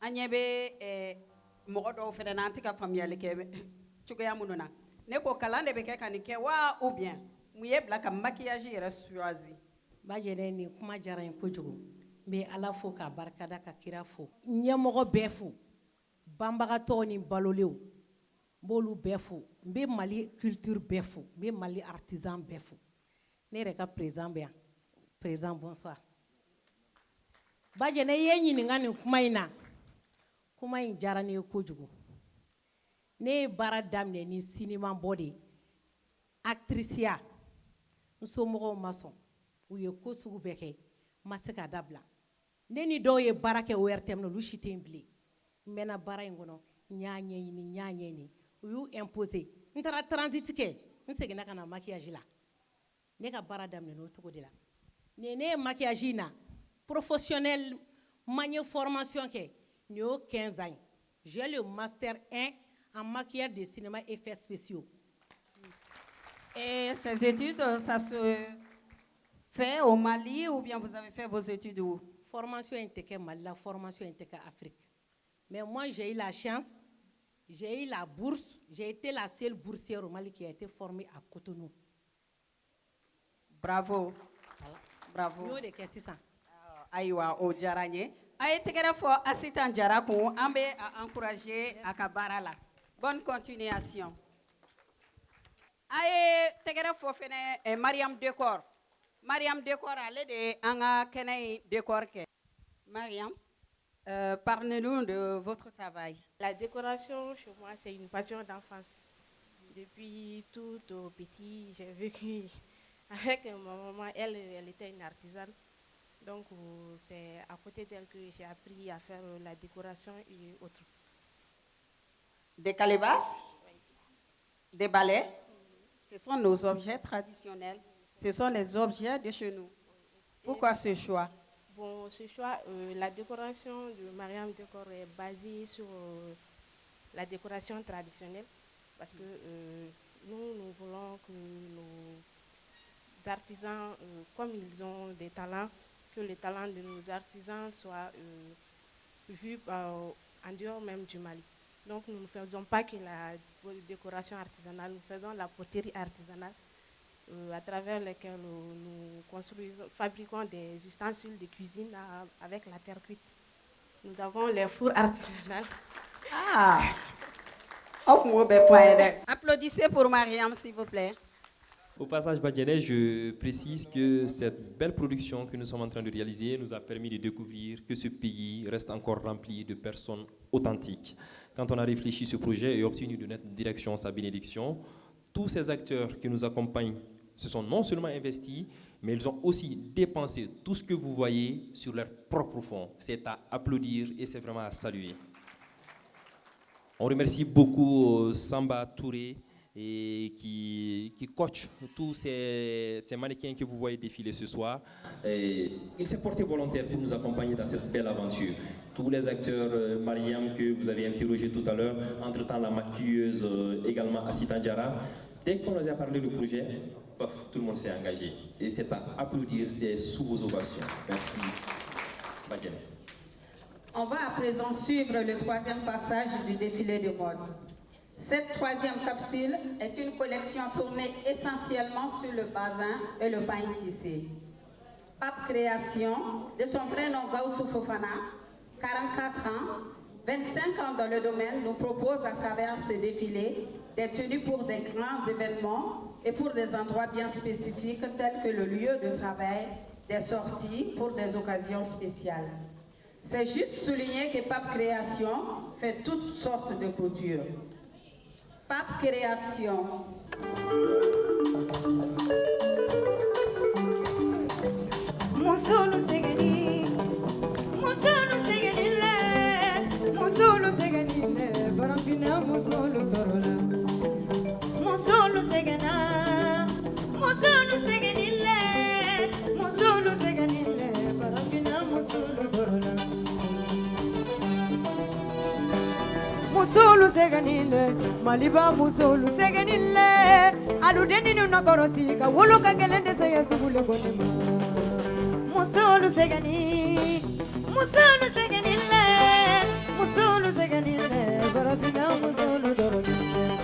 Speaker 3: an ɲɛ bɛ mɔgɔ dɔw fɛnɛ na an tɛ ka faamuyali kɛ cogoya minnu na ne ko kalan de bɛ kɛ ka nin kɛ wa ou bien mun ye bila ka maquillage yɛrɛ choisi
Speaker 10: Bajene ni kuma jara en kojugu me ala fo ka barkada ka kira fo ɲɛmɔgɔ bɛɛ fo banbagatɔ ni balolew bolu bɛɛ fo be Mali culture bɛɛ fo be Mali artisan bɛɛ fo ne yɛrɛ ka président bɛ yan président bonsoir Bajene ye ɲininka nin kuma in na kuma in jara ne kojugu ne ye baara daminɛ ni cinéma bɔ de actricia nsomɔgɔw ma sɔn u ye ko sugu bɛɛ kɛ ma se ka dabila ne ni dɔw ye baara kɛ ORTM na olu si tɛ yen bilen n mɛnna baara in kɔnɔ n y'a ɲɛɲini u y'u imposer n taara transit kɛ n seginna ka na maquillage la ne ka baara daminɛ o cogo de la ne ye maquillage in na professionnel ma n ye formation kɛ nin y'o 15 ans j'ai le master 1 en maquillage de cinéma effets spéciaux.
Speaker 3: Et ces études, ça se fait au Mali ou bien vous avez fait vos études où?
Speaker 10: Formation intégrée Mali, la formation intégrée Afrique. Mais moi, j'ai eu la chance, j'ai eu la bourse, j'ai été la seule boursière au Mali qui a été formée à Cotonou.
Speaker 3: Bravo.
Speaker 10: Voilà.
Speaker 3: Bravo.
Speaker 10: Nous, de Kessissan.
Speaker 3: Aïwa, au Djaranye. Aïe, tegere fo assistant Djarakou, ambe a encouragé à Kabarala. Bonne continuation. Aïe, tegere fo fene Mariam Décor. Mariam Décor, allez de Anga Kenei Décor. Mariam, parlez-nous de votre travail.
Speaker 8: La décoration, chez moi, c'est une passion d'enfance. Depuis tout petit, j'ai vécu avec ma maman. Elle était une artisane. Donc, c'est à côté d'elle que j'ai appris à faire la décoration et autres.
Speaker 3: Des calebasses, des balais, ce sont nos objets traditionnels. Ce sont les objets de chez nous. Pourquoi ce choix?
Speaker 8: Bon, ce choix, la décoration de Mariam Décor est basée sur la décoration traditionnelle. Parce que nous voulons que nos artisans, comme ils ont des talents, que les talents de nos artisans soient vus en dehors même du Mali. Donc nous ne faisons pas que la décoration artisanale, nous faisons la poterie artisanale à travers laquelle nous fabriquons des ustensiles de cuisine avec la terre cuite. Nous avons les fours artisanales.
Speaker 3: Ah! Applaudissez pour Mariam, s'il vous plaît.
Speaker 2: Au passage, Badiané, je précise que cette belle production que nous sommes en train de réaliser nous a permis de découvrir que ce pays reste encore rempli de personnes authentiques. Quand on a réfléchi ce projet et obtenu de notre direction sa bénédiction, tous ces acteurs qui nous accompagnent se sont non seulement investis, mais ils ont aussi dépensé tout ce que vous voyez sur leur propre fonds. C'est à applaudir et c'est vraiment à saluer. On remercie beaucoup Samba Touré et qui coach tous ces mannequins que vous voyez défiler ce soir. Et il s'est porté volontaire pour nous accompagner dans cette belle aventure. Tous les acteurs, Mariam que vous avez interrogé tout à l'heure, entre-temps la maquilleuse, également Assita Diarra. Dès qu'on nous a parlé du projet, tout le monde s'est engagé. Et c'est à applaudir, c'est sous vos ovations. Merci. Badiané.
Speaker 3: On va à présent suivre le troisième passage du défilé de mode. Cette troisième capsule est une collection tournée essentiellement sur le bazin et le pain tissé. Pape Création, de son vrai nom Gaussou Fofana, 44 ans, 25 ans dans le domaine, nous propose à travers ce défilé des tenues pour des grands événements et pour des endroits bien spécifiques tels que le lieu de travail, des sorties pour des occasions spéciales. C'est juste souligner que Pape Création fait toutes sortes de coutures. Pape Création.
Speaker 6: Musulu segeni, musulu segeni, barafina musulu torola. Musulu segena, musulu segeni, barafina musulu torola. Musulu seganile, maliba musulu seganile. Aludeni nuna korosika, wuluka gelende saya subule konema. Musulu segani, musulu seganile, barabina musulu dorolile.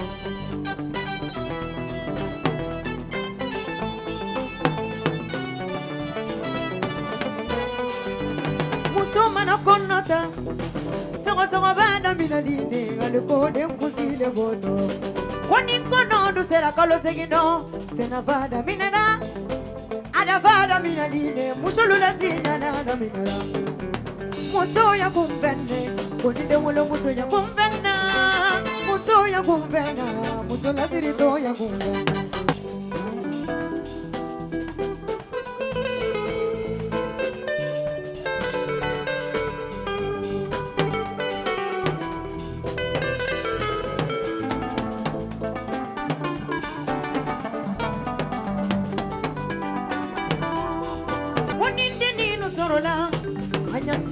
Speaker 6: Songo songo bana minaline aliko dem kusile boto. Kwani kono do sera kalo segino sena vada minana. Ada vada minaline musolula sinyana na minara. Muso ya kumbene koni de mulo muso ya kumbena. Muso ya kumbena muso la sirito ya kumbena.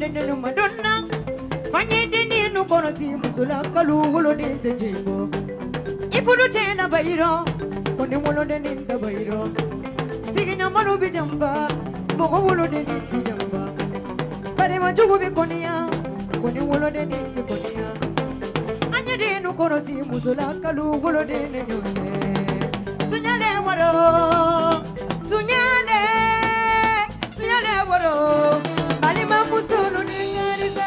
Speaker 6: Nenu Madonna, Fanye Denu Korosi, Musula, Kalulo de Jibo. If you chain a bairo, Konimolo de Ninda Bairo, singing a Malubi Jamba, Mogolo de Ninti Jamba, Parima Jubi Konia, Konimolo de Ninti Konia, Anya Denu Korosi, Musula, Kalulo de Nene, Tunyale Waro, Tunyale Waro. Alima musulu ningariza.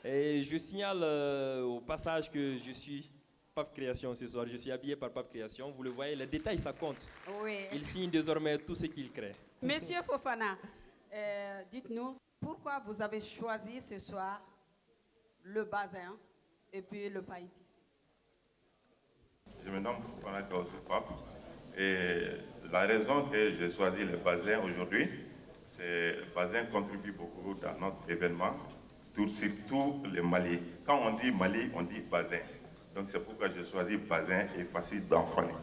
Speaker 2: Et je signale au passage que je suis Pape Création ce soir. Je suis habillé par Pape Création. Vous le voyez, les détails, ça compte.
Speaker 3: Oui.
Speaker 2: Il signe désormais tout ce qu'il crée.
Speaker 3: Monsieur Fofana, dites-nous pourquoi vous avez choisi ce soir le Bazin et puis le Païti.
Speaker 11: Je me nomme Fofana Kaosu Pape. Et la raison que j'ai choisi le Bazin aujourd'hui, c'est que le Bazin contribue beaucoup dans notre événement, surtout le Mali. Quand on dit Mali, on dit Bazin. Donc c'est pourquoi j'ai choisi Bazin et Facile d'Enfani.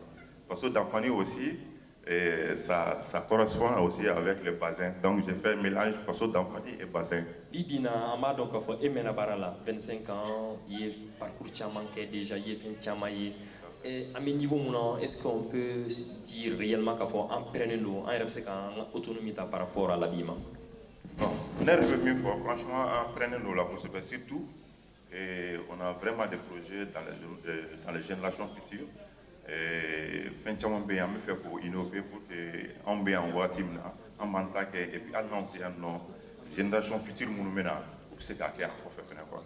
Speaker 11: Facile d'Enfani aussi, et ça correspond aussi avec le Bazin. Donc j'ai fait un mélange Facile d'Enfani et Bazin.
Speaker 2: Bibina, Ama donc Emena Barala, 25 ans, il y a parcours Tchamanké déjà, il y a fait Tchamaye. Et à mes niveaux, est-ce qu'on peut dire réellement qu'il faut emprunter l'eau, en autonomie par rapport à l'habillement?
Speaker 11: Bon, on est revenu fort, franchement, emprunter l'eau là, surtout, et on a vraiment des projets dans les générations futures. Et finalement, on a fait pour innover, pour qu'on ait un team, un mantak, et puis annoncer une génération future, pour ce qu'on a fait.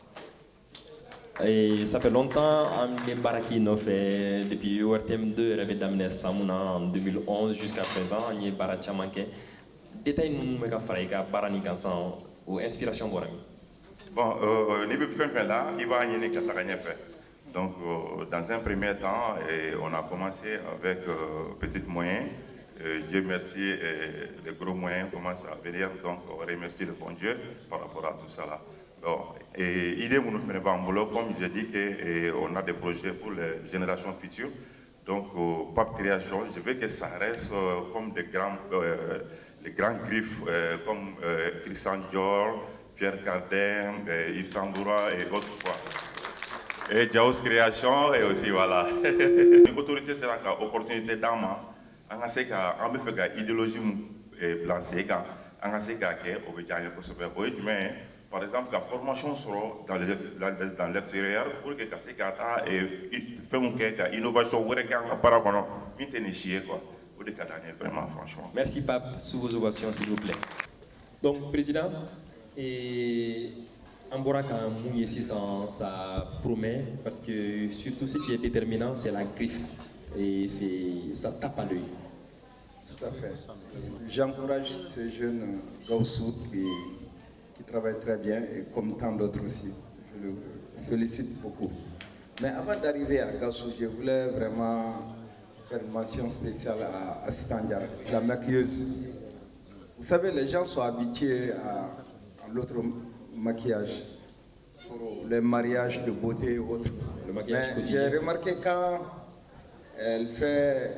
Speaker 2: Et ça fait longtemps que les Baraki ont fait depuis ORTM 2 et d'amener Samouna en 2011 jusqu'à présent, il y a Baracha manqué. Détail nous me faire que Barani Gansan ou inspiration Borami.
Speaker 11: Bon, niveau fin là, il va y avoir fait. Donc dans un premier temps, on a commencé avec petits moyens. Dieu merci, les gros moyens commencent à venir. Donc on remercie le bon Dieu par rapport à tout ça là. Bon, et il est mon frère Bambolo, comme j'ai dit qu'on a des projets pour les générations futures. Donc, Pape Création, je veux que ça reste comme les grands griffes comme Christian Dior, Pierre Cardin, Yves Sandoura et autres. Et Jaos Création, et aussi voilà. L'autorité sera une opportunité d'âme. On a fait une idéologie blanche, on a fait une par exemple, la formation sera dans l'extérieur pour que ça fait une innovation par rapport à vraiment, franchement.
Speaker 2: Merci, Pape, sous vos ovations, s'il vous plaît. Donc, Président, et Amboraka Mouye ici, ça promet, parce que surtout ce qui est déterminant, c'est la griffe. Et ça tape à l'œil.
Speaker 4: Tout à fait. J'encourage ces jeunes Gaussou qui travaillent très bien, et comme tant d'autres aussi. Je le félicite beaucoup. Mais avant d'arriver à Gaussou, je voulais vraiment faire une mention spéciale à Assistant Diarra, la maquilleuse. Vous savez, les gens sont habitués à l'autre maquillage pour les mariages de beauté et autres.
Speaker 2: Le maquillage
Speaker 4: Mais
Speaker 2: quotidien.
Speaker 4: j'ai remarqué quand elle fait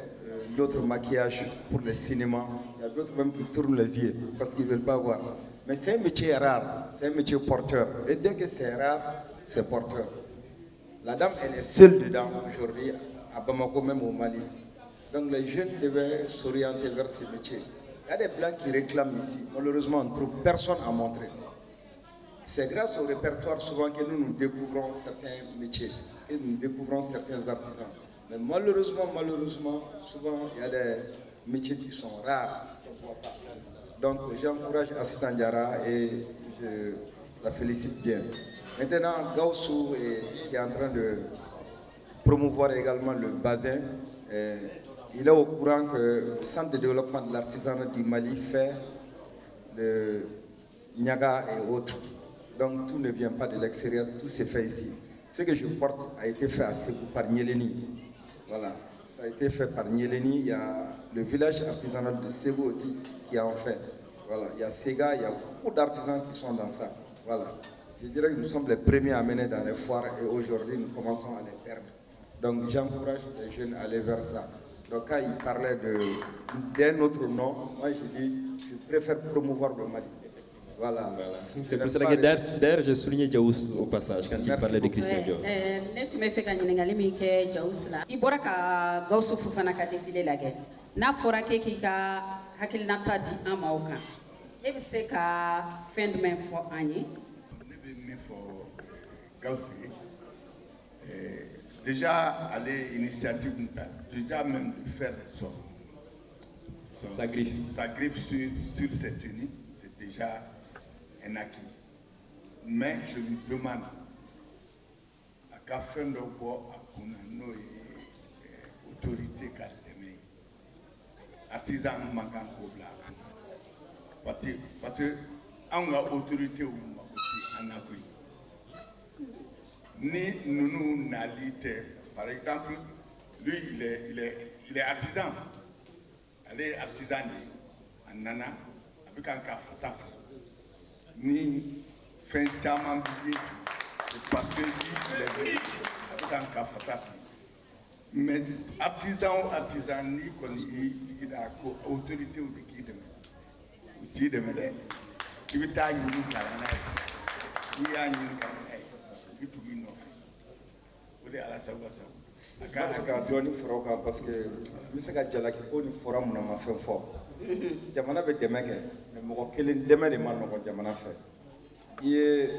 Speaker 4: l'autre maquillage pour le cinéma, il y a d'autres même qui tournent les yeux parce qu'ils ne veulent pas voir. Mais c'est un métier rare, c'est un métier porteur. Et dès que c'est rare, c'est porteur. La dame, elle est seule dedans aujourd'hui, à Bamako, même au Mali. Donc les jeunes devaient s'orienter vers ces métiers. Il y a des blancs qui réclament ici. Malheureusement, on trouve personne à montrer. C'est grâce au répertoire souvent que nous découvrons certains métiers, que nous découvrons certains artisans. Mais malheureusement, souvent, il y a des métiers qui sont rares. Donc j'encourage Assistant Diarra et je la félicite bien. Maintenant, Gaussou qui est en train de promouvoir également le bassin. Il est au courant que le Centre de développement de l'artisanat du Mali fait le Niaga et autres. Donc tout ne vient pas de l'extérieur, tout s'est fait ici. Ce que je porte a été fait à Ségou par Nieleni. Voilà, ça a été fait par Nieleni. Il y a le village artisanal de Ségou aussi qui en fait. Voilà, il y a Séga, il y a beaucoup d'artisans qui sont dans ça. Voilà. Je dirais que nous sommes les premiers à mener dans les foires et aujourd'hui nous commençons à les perdre. Donc j'encourage les jeunes à aller vers ça. Donc quand il parlait d'un autre nom, moi je dis, je préfère promouvoir le Mali. Voilà.
Speaker 2: C'est pour cela que d'ailleurs j'ai souligné Diaous au passage quand il parlait de Christian Dior.
Speaker 3: Ne tun bɛ fɛ ka ɲininkali min kɛ Jawus la i bɔra ka Gawusu Fofana ka défilé lajɛ n'a fɔra k'e ka hakilinata di an ma o kan e bɛ se ka fɛn jumɛn fɔ an ye.
Speaker 5: Ne bɛ min fɔ Gawusu ye déjà ale initiative déjà même de faire sa griffe sur cette tenue, c'est déjà un acquis. Mais je me demande à quelle fin de quoi nos autorités demain artisan manquant au black parce que on a autorité ou en accueil ni nous n'alité par exemple lui il est artisan elle est artisan en nana avec un café ni fin chaman billet parce que lui il est venu avec un café mais artisan ni qu'on il a autorité ou qui demande qui veut ta ni kalana ni a ni kalana ni tout il n'offre ou de ala sawa
Speaker 4: ka doni foroka parce que misa ka jala ki ko ni fora mun ma fɛn fɔ jamana bɛ dɛmɛ kɛ mais mɔgɔ kelen dɛmɛ de ma nɔgɔ jamana fɛ i ye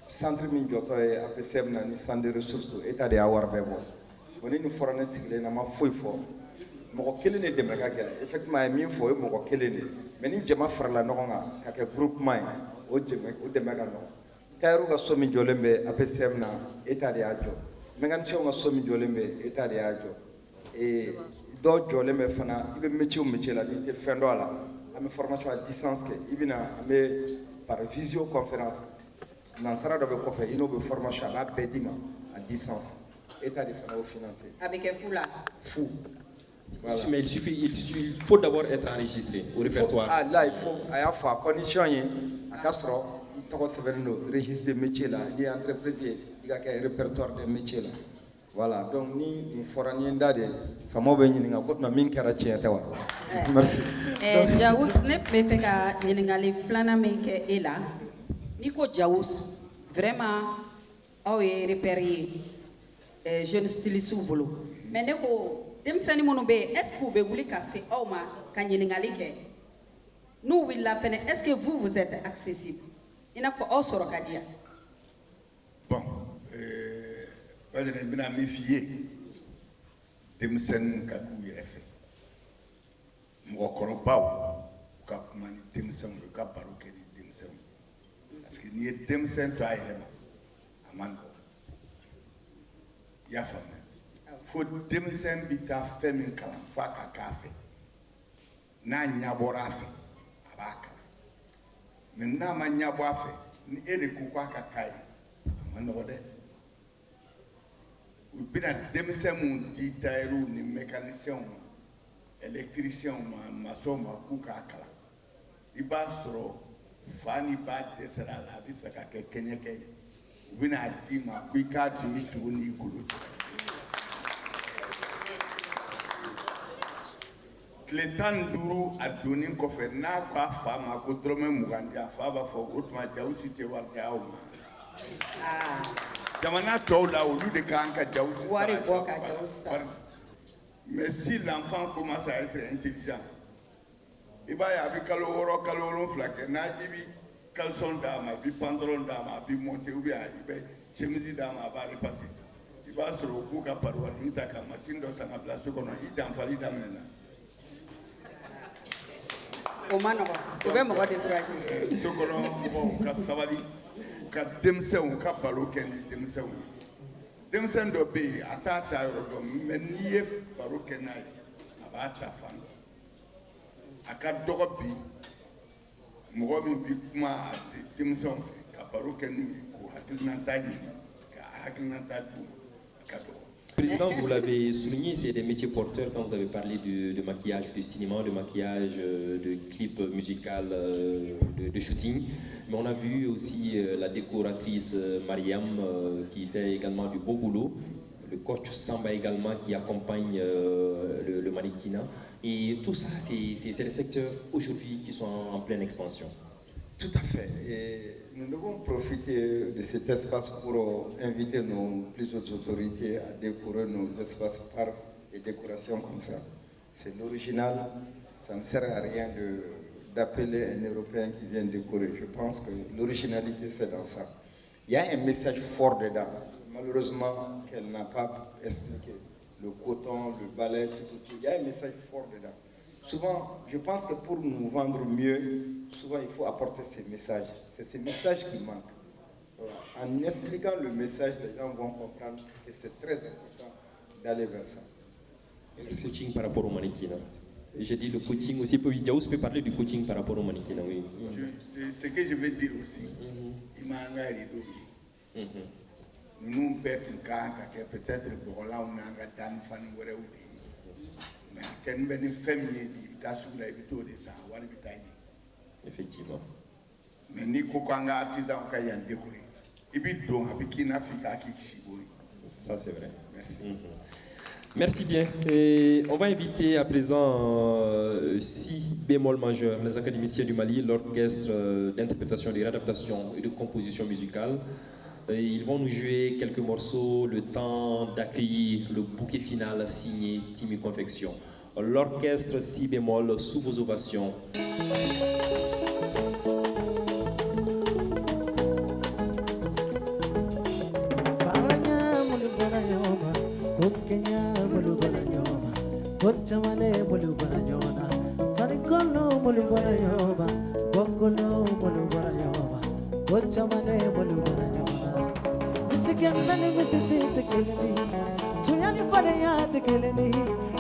Speaker 4: centre min jɔtɔ ye APCM na ni centre de ressources état de y'a wari bɛɛ bɔ bon ni fora ne sigilen na ma foyi fɔ mɔgɔ kelen de dɛmɛ ka gɛlɛn effectivement a ye min fɔ o ye mɔgɔ kelen de mais ni jama farala ɲɔgɔn kan ka kɛ groupement ye o dɛmɛ ka nɔgɔ tailleur ka so min jɔlen bɛ APCM na état de y'a jɔ mécanicien ka so min jɔlen bɛ état de y'a jɔ et dɔw jɔlen bɛ fana i bɛ métier o métier la n'i tɛ fɛn dɔ a la an bɛ formation à distance kɛ i bɛna an bɛ par visioconférence nansara dɔ bɛ kɔfɛ i n'o bɛ formation a b'a bɛɛ d'i ma à distance état de fana o financé.
Speaker 3: A bɛ kɛ fu la.
Speaker 4: Fu. Voilà.
Speaker 2: Mais il faut d'abord être enregistré au répertoire.
Speaker 4: Ah là il faut a y'a fɔ a condition ye a ka sɔrɔ i tɔgɔ sɛbɛnnen don registre de métier la n'i ye entreprise ye i ka kɛ répertoire de métier la. Voilà, donc ni fɔra ni da de faamaw bɛ ɲininka ko tuma min kɛra tiɲɛ tɛ wa. Merci.
Speaker 3: Jawus ne tun bɛ fɛ ka ɲininkali filanan min kɛ e la n'i ko Jawus vraiment aw ye repère ye jeune stylistes bolo mais ne ko denmisɛnnin minnu bɛ yen est-ce que u bɛ wuli ka se aw ma ka ɲininkali kɛ n'u wulila fɛnɛ est-ce que vous êtes accessible i n'a fɔ aw sɔrɔ ka di yan.
Speaker 5: Bon. Parce que je suis fié de me sentir comme il est fait. Je ne crois pas que je me sentir comme il est fait. Parce que ni je me sentir comme il est fait. Il y a femme. Il faut que je me sentir comme il est fait. Il faut que je me sentir comme il est fait. Maintenant, je me sentir comme il est fait. u bɛna denmisɛn mun di tailleur ni mécanicien ma électricien ma maçon ma k'u k'a kalan i b'a sɔrɔ fa ni ba dɛsɛra a la a bɛ fɛ ka kɛ kɛɲɛkɛ ye u bɛna d'i ma ko i k'a don i sogo n'i golo cɛ tile 15 a donnen kɔfɛ n'a ko a fa ma ko dɔrɔmɛ 20 di a fa b'a fɔ o tuma jawusi tɛ wari di aw ma jamana tɔw la olu de kan ka jawusi sara wari bɔ ka jawusi sara mais si l'enfant commence à être intelligent i b'a ye a bɛ kalo 6 kalo 7 kɛ n'a ji bi caleçon d'a ma a bɛ pantalon d'a ma a bɛ monter ou bien i bɛ chemise d'a ma a b'a repasser i b'a sɔrɔ u b'u ka pariwari ta ka machine dɔ san ka bila so kɔnɔ i janfali daminɛna o ma nɔgɔn o bɛ mɔgɔ décourager so kɔnɔ mɔgɔw ka sabali ka denmisɛnw ka balo kɛ ni denmisɛnw ye denmisɛn dɔ bɛ yen a t'a ta yɔrɔ dɔn mais n'i ye baro kɛ n'a ye a b'a ta fan a ka dɔgɔ bi mɔgɔ min bɛ kuma denmisɛnw fɛ ka baro kɛ n'u ye k'o hakilinata ɲini ka hakilinata d'u ma a ka dɔgɔ.
Speaker 2: Président, vous l'avez souligné, c'est des métiers porteurs quand vous avez parlé de maquillage de cinéma, de maquillage de clips musical, de shooting. Mais on a vu aussi la décoratrice Mariam qui fait également du beau boulot, le coach Samba également qui accompagne le mannequinat. Et tout ça, c'est les secteurs aujourd'hui qui sont en pleine expansion.
Speaker 4: Tout à fait. Et nous devons profiter de cet espace pour inviter nos plus hautes autorités à décorer nos espaces par des décorations comme ça. C'est l'original, ça ne sert à rien d'appeler un Européen qui vient décorer. Je pense que l'originalité, c'est dans ça. Il y a un message fort dedans. Malheureusement, qu'elle n'a pas expliqué. Le coton, le balai, tout. Il y a un message fort dedans. Souvent, je pense que pour nous vendre mieux, souvent il faut apporter ces messages. C'est ces messages qui manquent. Voilà. En expliquant le message, les gens vont comprendre que c'est très important d'aller vers ça.
Speaker 2: Et le coaching par rapport au mannequinat. J'ai dit le coaching aussi. Diaous peut parler du coaching par rapport au mannequinat, oui.
Speaker 5: Ce que je veux dire aussi, il m'a engagé nous peut-être peut-être pour là on a dan fan wala mais ken ben famille bi ta sugla bi to de ça wala bi tay
Speaker 2: effectivement
Speaker 5: mais ni ko nga artisan ka yan décorer et puis donc avec qui n'Afrique qui siboy
Speaker 2: ça c'est vrai merci Merci bien. Et on va inviter à présent si bémol majeur, les académiciens du Mali, l'orchestre d'interprétation, de réadaptation et de composition musicale. Ils vont nous jouer quelques morceaux, le temps d'accueillir le bouquet final signé Timi Confection. L'orchestre si bémol sous vos ovations.
Speaker 7: Jamale mulu barayona, farikolo mulu barayoma, bokolo mulu barayoma, jamale mulu barayona. Misikemani misiti tekeleni, tuyani faraya tekeleni,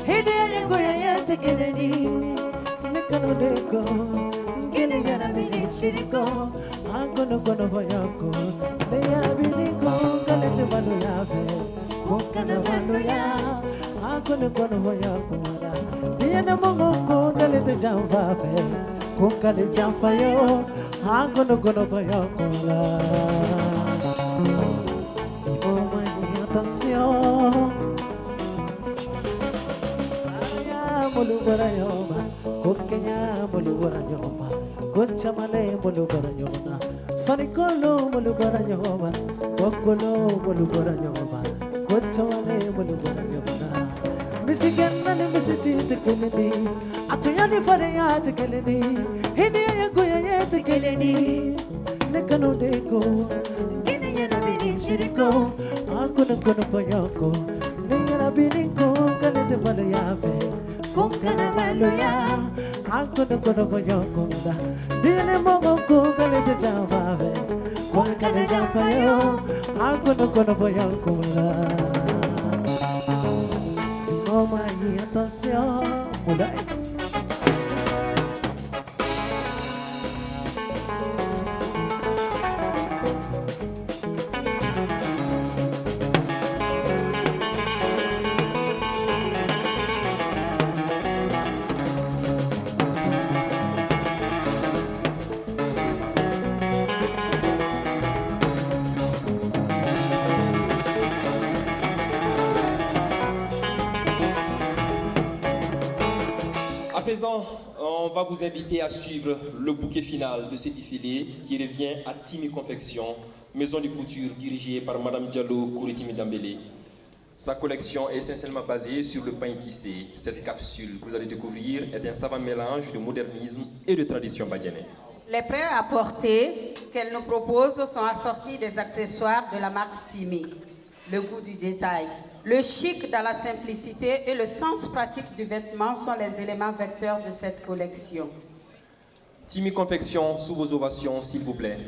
Speaker 7: hidiyani goyaya tekeleni, nikano deko, ngene yana bini shiriko, akono kono bayako, ne yana bini ko kalete balu yafe, kokana balu ya. Kono kono voya kola diena mongo ko dale te janfa fe ko kale janfa yo kono kono voya kola oh my attention aya mulu barayoma ko kenya mulu barayoma ko chamale mulu barayoma farikolo mulu barayoma kokolo mulu barayoma ko chamale mulu barayoma Misigana misiti tekeleni, atuyani faraya tekeleni, hidiya goyaya tekeleni, nekano deko, gini yana bini shiriko, akono kono payako, niyana bini ko kanete balaya fe, kokana balaya, akono kono payako da, diane mongo ko kanete java fe, kokana java yo, akono kono payako da. Oh my attention, mulai.
Speaker 2: présent, on va vous inviter à suivre le bouquet final de ce défilé qui revient à Timi Confection, maison de couture dirigée par Madame Diallo Kouritimi Dambélé. Sa collection est essentiellement basée sur le pain tissé. Cette capsule que vous allez découvrir est un savant mélange de modernisme et de tradition badiane.
Speaker 3: Les prêts à porter qu'elle nous propose sont assortis des accessoires de la marque Timi. Le goût du détail, le chic dans la simplicité et le sens pratique du vêtement sont les éléments vecteurs de cette collection.
Speaker 2: Timi Confection, sous vos ovations, s'il vous plaît.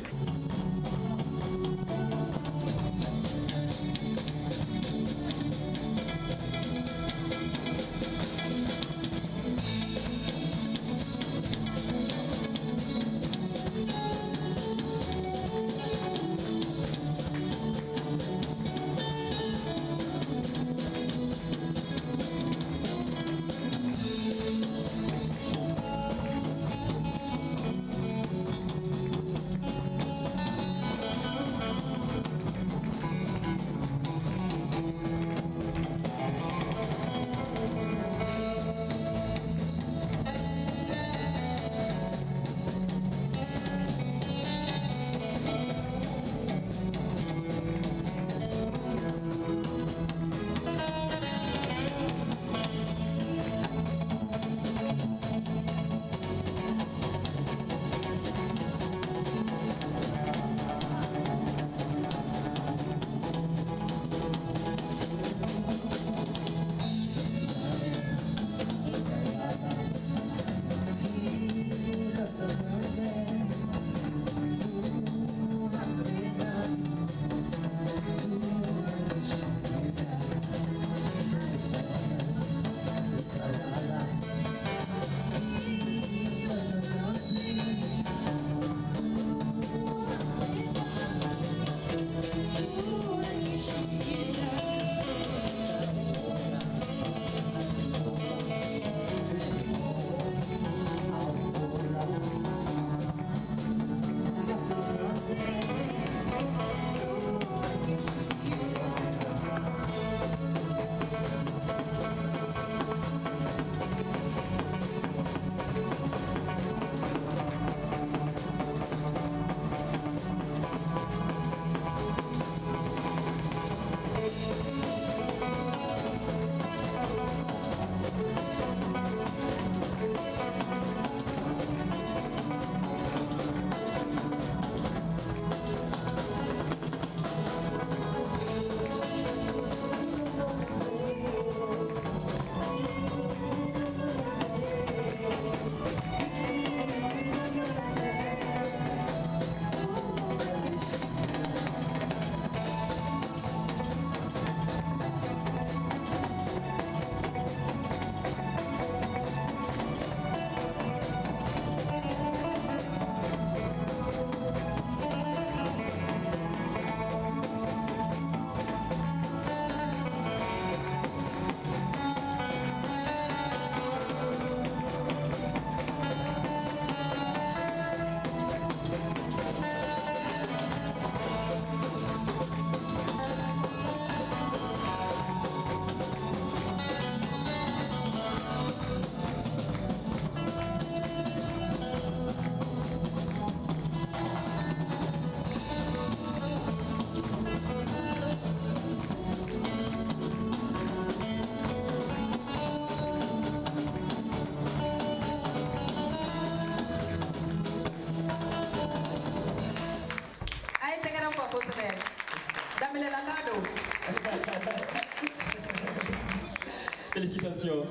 Speaker 2: Félicitations.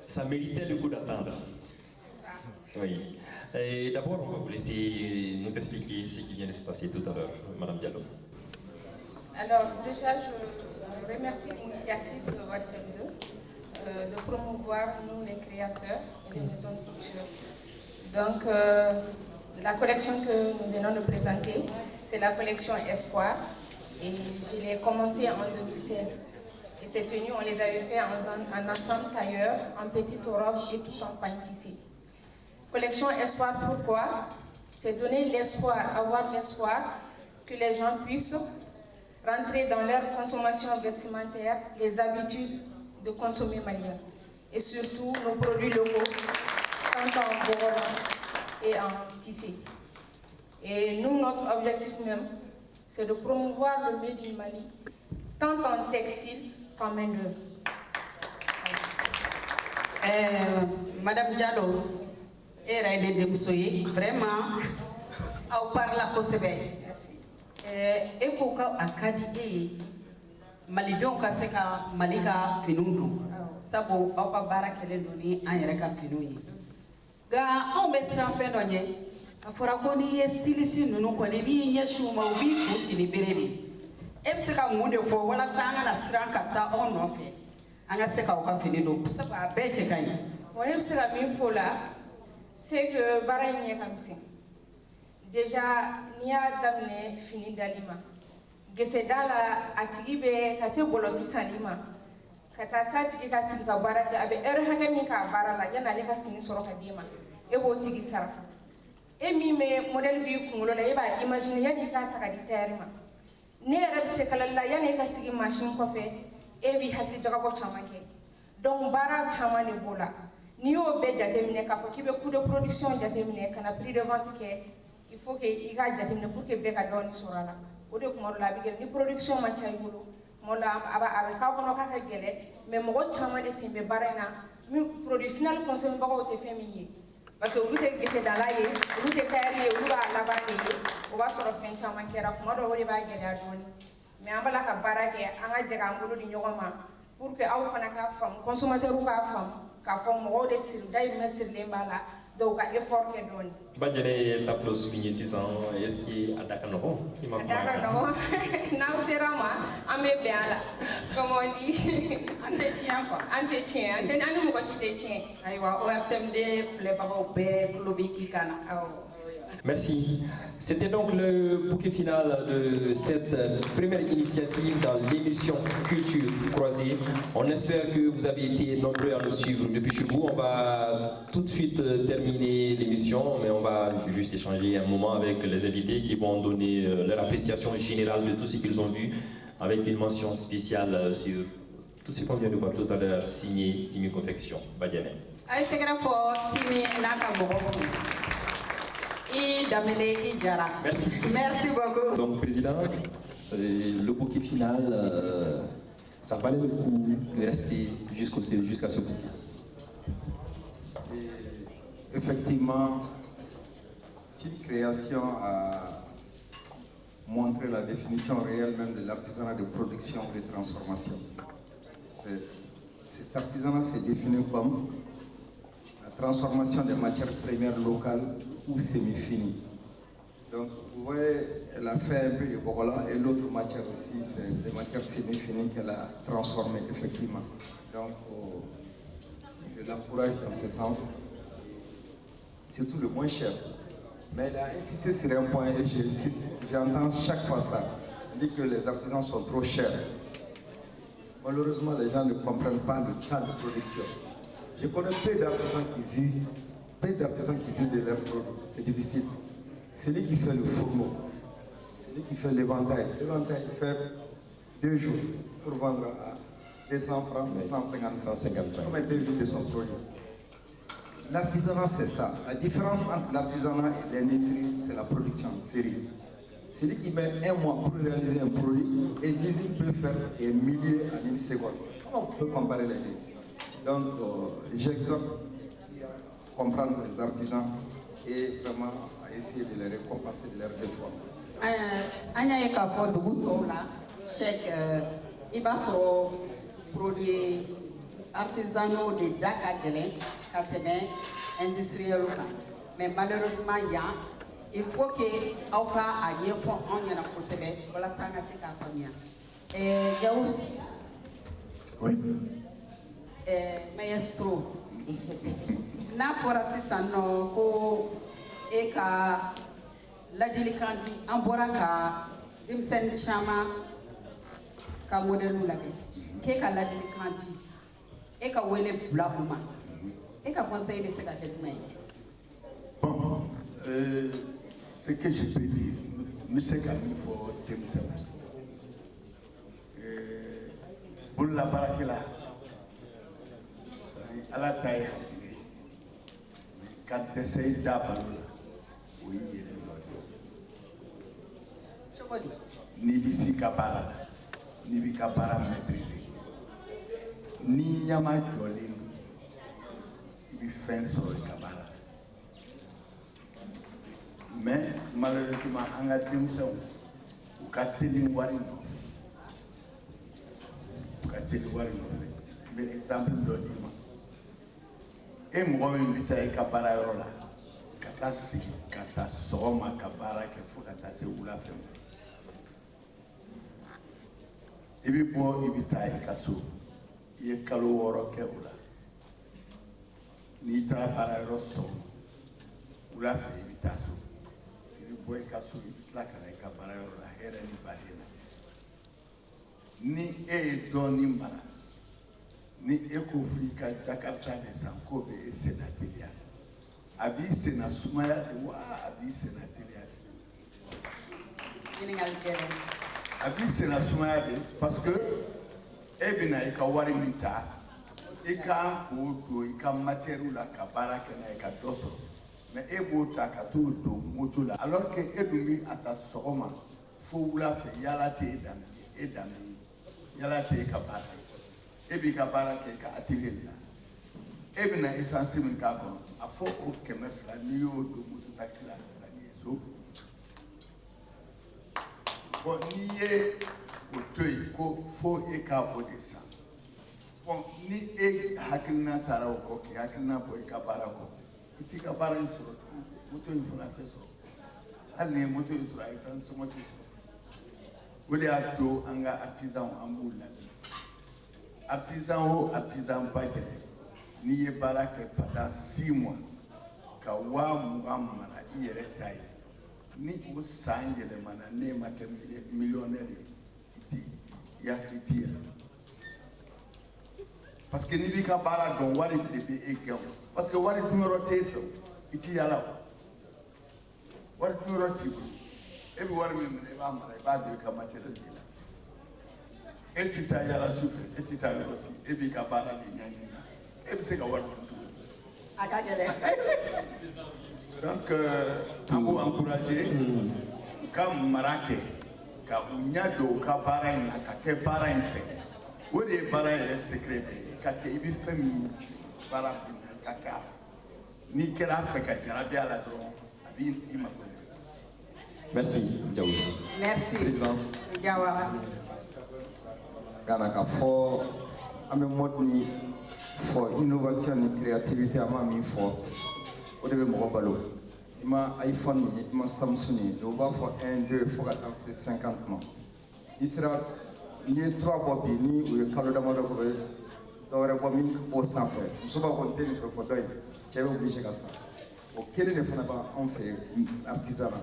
Speaker 2: Ça méritait le coup d'attendre. Oui. D'abord, on va vous laisser nous expliquer ce qui vient de se passer tout à l'heure, Madame Diallo.
Speaker 12: Alors, déjà, je remercie l'initiative de ORTM2 de promouvoir nous, les créateurs et les maisons de culture. Donc, la collection que nous venons de présenter, c'est la collection Espoir. Et je l'ai commencée en 2016. Et ces tenues, on les avait fait en ensemble tailleur, en petite robe et tout en pain tissé. Collection Espoir, pourquoi? C'est donner l'espoir, avoir l'espoir que les gens puissent rentrer dans leur consommation vestimentaire, les habitudes de consommer malien. et surtout nos produits locaux, tant en bourreau et en tissé. Et nous, notre objectif même, c'est de promouvoir le Made in Mali, tant en textile qu'en main-d'œuvre.
Speaker 3: Madame Diallo, vraiment, au parla kosebe. Et pour akadi Malidon kaseka Malika finundu. Sabo au bara kelen doni an yɛrɛ ka finiw ye. Nka anw bɛ siran fɛn dɔ ɲɛ. A fɔra ko n'i ye stilisi ninnu kɔni i b'i ɲɛsin u ma u b'i kun ci ni bere de ye. E bɛ se ka mun de fɔ walasa an kana siran ka taa aw nɔfɛ an ka se k'aw ka fini don sabu a bɛɛ cɛ ka ɲi.
Speaker 12: Bon, ne bɛ se ka min fɔ o la c'est que baara in ɲɛ ka misɛn. Déjà n'i y'a daminɛ fini dali ma geseda la a tigi bɛ ka se bɔlɔti sanni ma. Ka taa s'a tigi ka sigi ka baara kɛ a bɛ heure hakɛ min k'a baara la yanni ale ka fini sɔrɔ ka d'e ma e b'o tigi sara e min bɛ modèle b'i kunkolo la e b'a imaginer yanni i k'a ta ka di tailleur ma ne yɛrɛ bɛ se kalali la yanni e ka sigi machine kɔfɛ e b'i hakili jagabɔ caman kɛ donc baara caman de b'o la n'i y'o bɛɛ jateminɛ k'a fɔ k'i bɛ coût de production jateminɛ ka na prix de vente kɛ il faut que i k'a jateminɛ pour que bɛɛ ka dɔɔni sɔrɔ a la o de tuma dɔ la a bɛ gɛlɛn ni production man ca i bolo. Mola a bɛ k'a kɔnɔ k'a ka gɛlɛn mais mɔgɔ caman de sen bɛ baara in na min produit final consommé bagaw tɛ fɛn min ye parce que olu tɛ gesedala ye olu tɛ tailleur ye olu b'a laban de ye o b'a sɔrɔ fɛn caman kɛra kuma dɔw o de b'a gɛlɛya dɔɔni mais an b'ala ka baara kɛ an ka jɛ k'an bolo di ɲɔgɔn ma pour que aw fana k'a faamu consommateur k'a faamu k'a fɔ mɔgɔw de siri dayirimɛ sirilen b'a la dɔw ka effort kɛ dɔɔni.
Speaker 2: Badiane tableau souligné 600 est-ce que adaka nɔgɔ
Speaker 12: adaka nɔgɔ n'aw sera ma an bɛ bɛn a la comme on dit
Speaker 3: an tɛ tiɲɛ quoi
Speaker 12: an tɛ tiɲɛ an ni mɔgɔ si tɛ tiɲɛ
Speaker 3: ayiwa ORTMD filɛbagaw bɛɛ tulo bɛ i kan na awɔ.
Speaker 2: Merci. C'était donc le bouquet final de cette première initiative dans l'émission Culture Croisée. On espère que vous avez été nombreux à nous suivre depuis chez vous. On va tout de suite terminer l'émission, mais on va juste échanger un moment avec les invités qui vont donner leur appréciation générale de tout ce qu'ils ont vu, avec une mention spéciale sur tout ce qu'on vient de voir tout à l'heure, signé Timi Confection. Badiane.
Speaker 3: Merci. Merci beaucoup.
Speaker 2: Donc, Président, le bouquet final, ça valait le coup de rester jusqu'à ce bouquet.
Speaker 4: Effectivement, Team Création a montré la définition réelle même de l'artisanat de production et de transformation. Cet artisanat s'est défini comme la transformation des matières premières locales ou semi-finies. Donc, vous voyez, elle a fait un peu de Bogola et l'autre matière aussi, c'est des matières semi-finies qu'elle a transformées, effectivement. Donc, je l'encourage dans ce sens, surtout le moins cher. Mais elle a insisté sur un point et j'entends chaque fois ça. On dit que les artisans sont trop chers. Malheureusement, les gens ne comprennent pas le temps de production. Je connais peu d'artisans qui vivent de leurs produits. C'est difficile. Celui qui fait le fourneau, celui qui fait l'éventail, il fait 2 jours pour vendre à 200 francs, 150 francs. Comment est-il de son produit? L'artisanat, c'est ça. La différence entre l'artisanat et l'industrie, c'est la production en série. Celui qui met 1 mois pour réaliser un produit et l'usine peut faire des milliers en 1 seconde. Comment on peut comparer les deux? Donc, j'exhorte à comprendre les artisans et vraiment à essayer de les récompenser de leurs efforts.
Speaker 3: Anya ka fɔ dugu tɔw la chèque i b'a sɔrɔ produits artisanaux de da ka gɛlɛn ka tɛmɛ industriel kan mais malheureusement yan il faut que aw ka a ɲɛfɔ anw ɲɛna kosɛbɛ walasa an ka se k'a faamuya. Jawus.
Speaker 5: Oui.
Speaker 3: Maestro. N'a fɔra sisan nɔ ko e ka ladilikan di an bɔra ka denmisɛnnin caman ka modèle lajɛ k'e ka ladilikan di e ka wele bila u ma e ka conseil bɛ se ka kɛ jumɛn ye?
Speaker 5: Bon, ce que je peux dire, M. Kamil faut denmisɛnnin bolola baarakɛla ala ta ye hajige ka dɛsɛ i da balo la o y'i yɛrɛ nɔ de ye n'i bɛ s'i ka baara la n'i b'i ka baara maîtriser n'i ɲama jɔlen don i bɛ fɛn sɔrɔ i ka baara la mais malheureusement an ka denmisɛnw u ka teli wari nɔfɛ u ka teli wari nɔfɛ n bɛ exemple dɔ d'i ma e mɔgɔ min bɛ taa i ka baara yɔrɔ la ka taa sigi ka taa sɔgɔma ka baara kɛ fo ka taa se wula fɛ ma i bɛ bɔ i bɛ taa i ka so i ye kalo 6 kɛ o la n'i taara baara yɔrɔ sɔgɔma wula fɛ i bɛ taa so i bɛ bɔ i ka so i bɛ tila ka na i ka baara yɔrɔ la hɛrɛ ni baden na ni e ye dɔɔnin mara ni e ko f'i ka jakarta de san k'o bɛ e senna teliya a b'i senna sumaya de wa a b'i senna teliya de a b'i senna sumaya de parce que e bɛna i ka wari min ta i kan k'o don i ka matériel la ka baara kɛ n'a ye ka dɔ sɔrɔ mais e b'o ta ka t'o don moto la alors que e dun bɛ a ta sɔgɔma fo wula fɛ yala tɛ e danbe ye yala tɛ e ka baara ye e b'i ka baara kɛ i ka atelier la e bɛna essence min k'a kɔnɔ a fɔ o 200 n'i y'o don moto taxi la ka n'i ye so bon n'i ye o to yen ko fo e ka o de san bon ni e hakilina taara o kɔ k'i hakilina bɔ i ka baara kɔ i t'i ka baara in sɔrɔ tugun moto in fana tɛ sɔrɔ hali ni ye moto in sɔrɔ a essence sɔngɔ tɛ sɔrɔ o de y'a to an ka artisan an b'u ladi artisan o artisan Bajɛlɛ n'i ye baara kɛ pendant 6 mois ka 20,000 mara i yɛrɛ ta ye ni o san yɛlɛmana ne ma kɛ millionnaire ye i hakili t'i yɛrɛ la parce que n'i b'i ka baara dɔn wari de bɛ e gɛn o parce que wari dunyɔrɔ t'e fɛ o i t'i yala o wari dunyɔrɔ t'i bolo e bɛ wari min minɛ i b'a mara i b'a don i ka matériel de la e tɛ taa yala su fɛ e tɛ taa yɔrɔ si e b'i ka baara de ɲɛɲini e bɛ se ka wari dun cogo di a ka gɛlɛn donc an b'u encourager u ka mara kɛ ka u ɲɛ don u ka baara in na ka kɛ baara in fɛ o de ye baara yɛrɛ secret bɛɛ ye ka kɛ i bɛ fɛn min baara bɛ na i ka kɛ a fɛ n'i kɛra a fɛ ka jarabi a la dɔrɔn a b'i mako ɲɛ.
Speaker 2: Merci, Diawous.
Speaker 3: Merci.
Speaker 2: Président.
Speaker 3: Diawara.
Speaker 4: Gana ka fɔ an bɛ mode ni fɔ innovation ni créativité an b'a min fɔ o de bɛ mɔgɔ balo i ma iPhone ni i ma Samsung ni o b'a fɔ 1 2 fo ka taa se 50 ma i sera n'i ye 3 bɔ bi ni o ye kalo damadɔ kɛ o bɛ dɔ wɛrɛ bɔ min b'o sanfɛ muso b'a fɔ n tɛ nin fɛ fɔ dɔ in cɛ bɛ obligé ka san o kelen de fana b'anw fɛ artisan na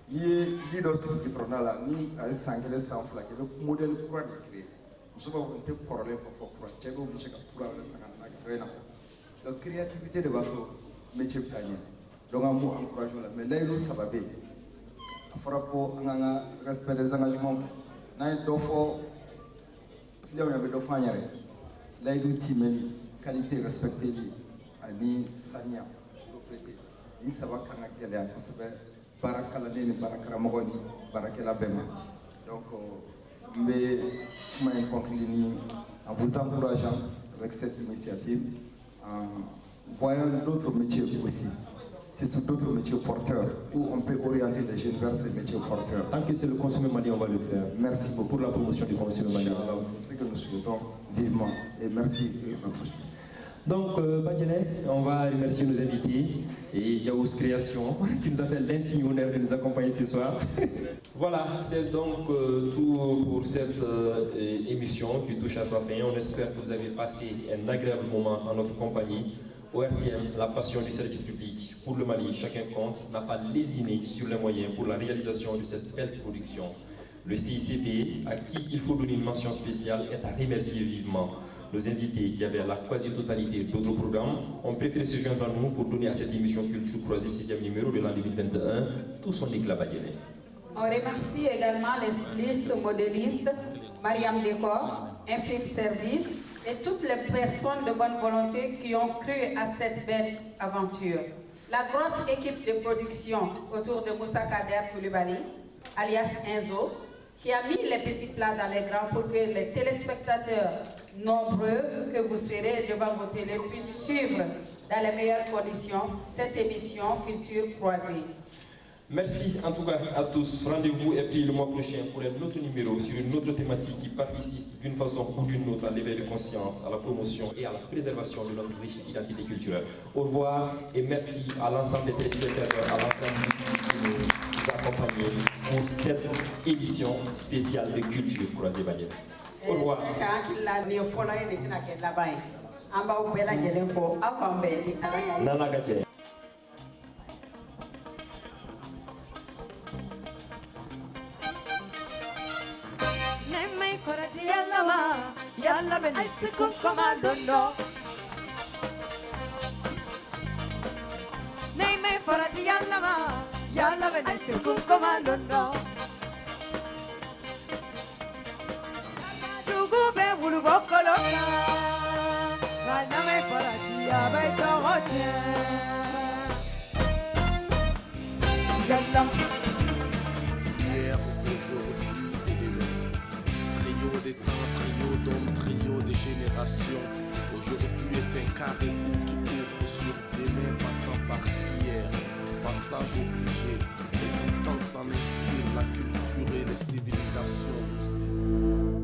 Speaker 4: n'i ye li dɔ sigi gitɔrɔnda la ni a ye san 1 san 2 kɛ i bɛ modèle kura de créer muso b'a fɔ n tɛ kɔrɔlen fɔ kura cɛ bɛ obligé ka kura wɛrɛ san ka na kɛ dɔ in na donc créativité de b'a to métier bɛ taa ɲɛ donc an b'u encourager o la mais layidu 3 bɛ yen a fɔra ko an k'an ka respect des engagements kɛ n'an ye dɔ fɔ client ɲɛ bɛ dɔ fɔ an yɛrɛ layidu timɛli qualité respecteli ani saniya propreté ni 3 kan ka gɛlɛya kosɛbɛ baara kalanden ni baara karamɔgɔ ni baarakɛla bɛɛ ma donc n bɛ kuma in conclure ni en vous encourageant avec cette initiative en voyant d'autres métiers aussi, surtout d'autres métiers porteurs, où on peut orienter les jeunes vers ces métiers porteurs.
Speaker 2: Tant que c'est le consommé malien, on va le faire.
Speaker 4: Merci beaucoup
Speaker 2: pour la promotion du consommé malien.
Speaker 4: C'est ce que nous souhaitons vivement. Et merci.
Speaker 2: Donc, Bajene, on va remercier nos invités et Diawous Création qui nous a fait l'insigne honneur de nous accompagner ce soir. Voilà, c'est donc tout pour cette émission qui touche à sa fin. On espère que vous avez passé un agréable moment en notre compagnie. ORTM, la passion du service public pour le Mali, chacun compte, n'a pas lésiné sur les moyens pour la réalisation de cette belle production. Le CICB, à qui il faut donner une mention spéciale, est à remercier vivement. Nos invités qui avaient la quasi-totalité d'autres programmes ont préféré se joindre à nous pour donner à cette émission Culture Croisée 6e numéro de l'an 2021 tout son éclat Bajene.
Speaker 3: On remercie également les stylistes, modélistes, Mariam Décor, Imprime Service et toutes les personnes de bonne volonté qui ont cru à cette belle aventure. La grosse équipe de production autour de Moussa Kader Koulibaly, alias Enzo, qui a mis les petits plats dans les grands pour que les téléspectateurs nombreux que vous serez devant vos télés puissent suivre dans les meilleures conditions cette émission Culture Croisée.
Speaker 2: Merci en tout cas à tous. Rendez-vous est pris le mois prochain pour un autre numéro sur une autre thématique qui participe d'une façon ou d'une autre à l'éveil de conscience, à la promotion et à la préservation de notre riche identité culturelle. Au revoir et merci à l'ensemble des téléspectateurs, à l'ensemble qui nous accompagnent pour cette édition spéciale de Culture Croisée Bagnel. Au revoir. Nana Gadje.
Speaker 6: Yalla ben isikun komandono Nei me forati yalla ben isikun komandono Jugu be wulu bokoloka Gana me forati abaito hotie Yalla
Speaker 1: Hier, aujourd'hui et demain. Trio des temps, trio d'hommes, trio des générations. Aujourd'hui est un carrefour qui ouvre sur demain, passant par hier. Passage obligé. L'existence en inspire, la culture et les civilisations aussi.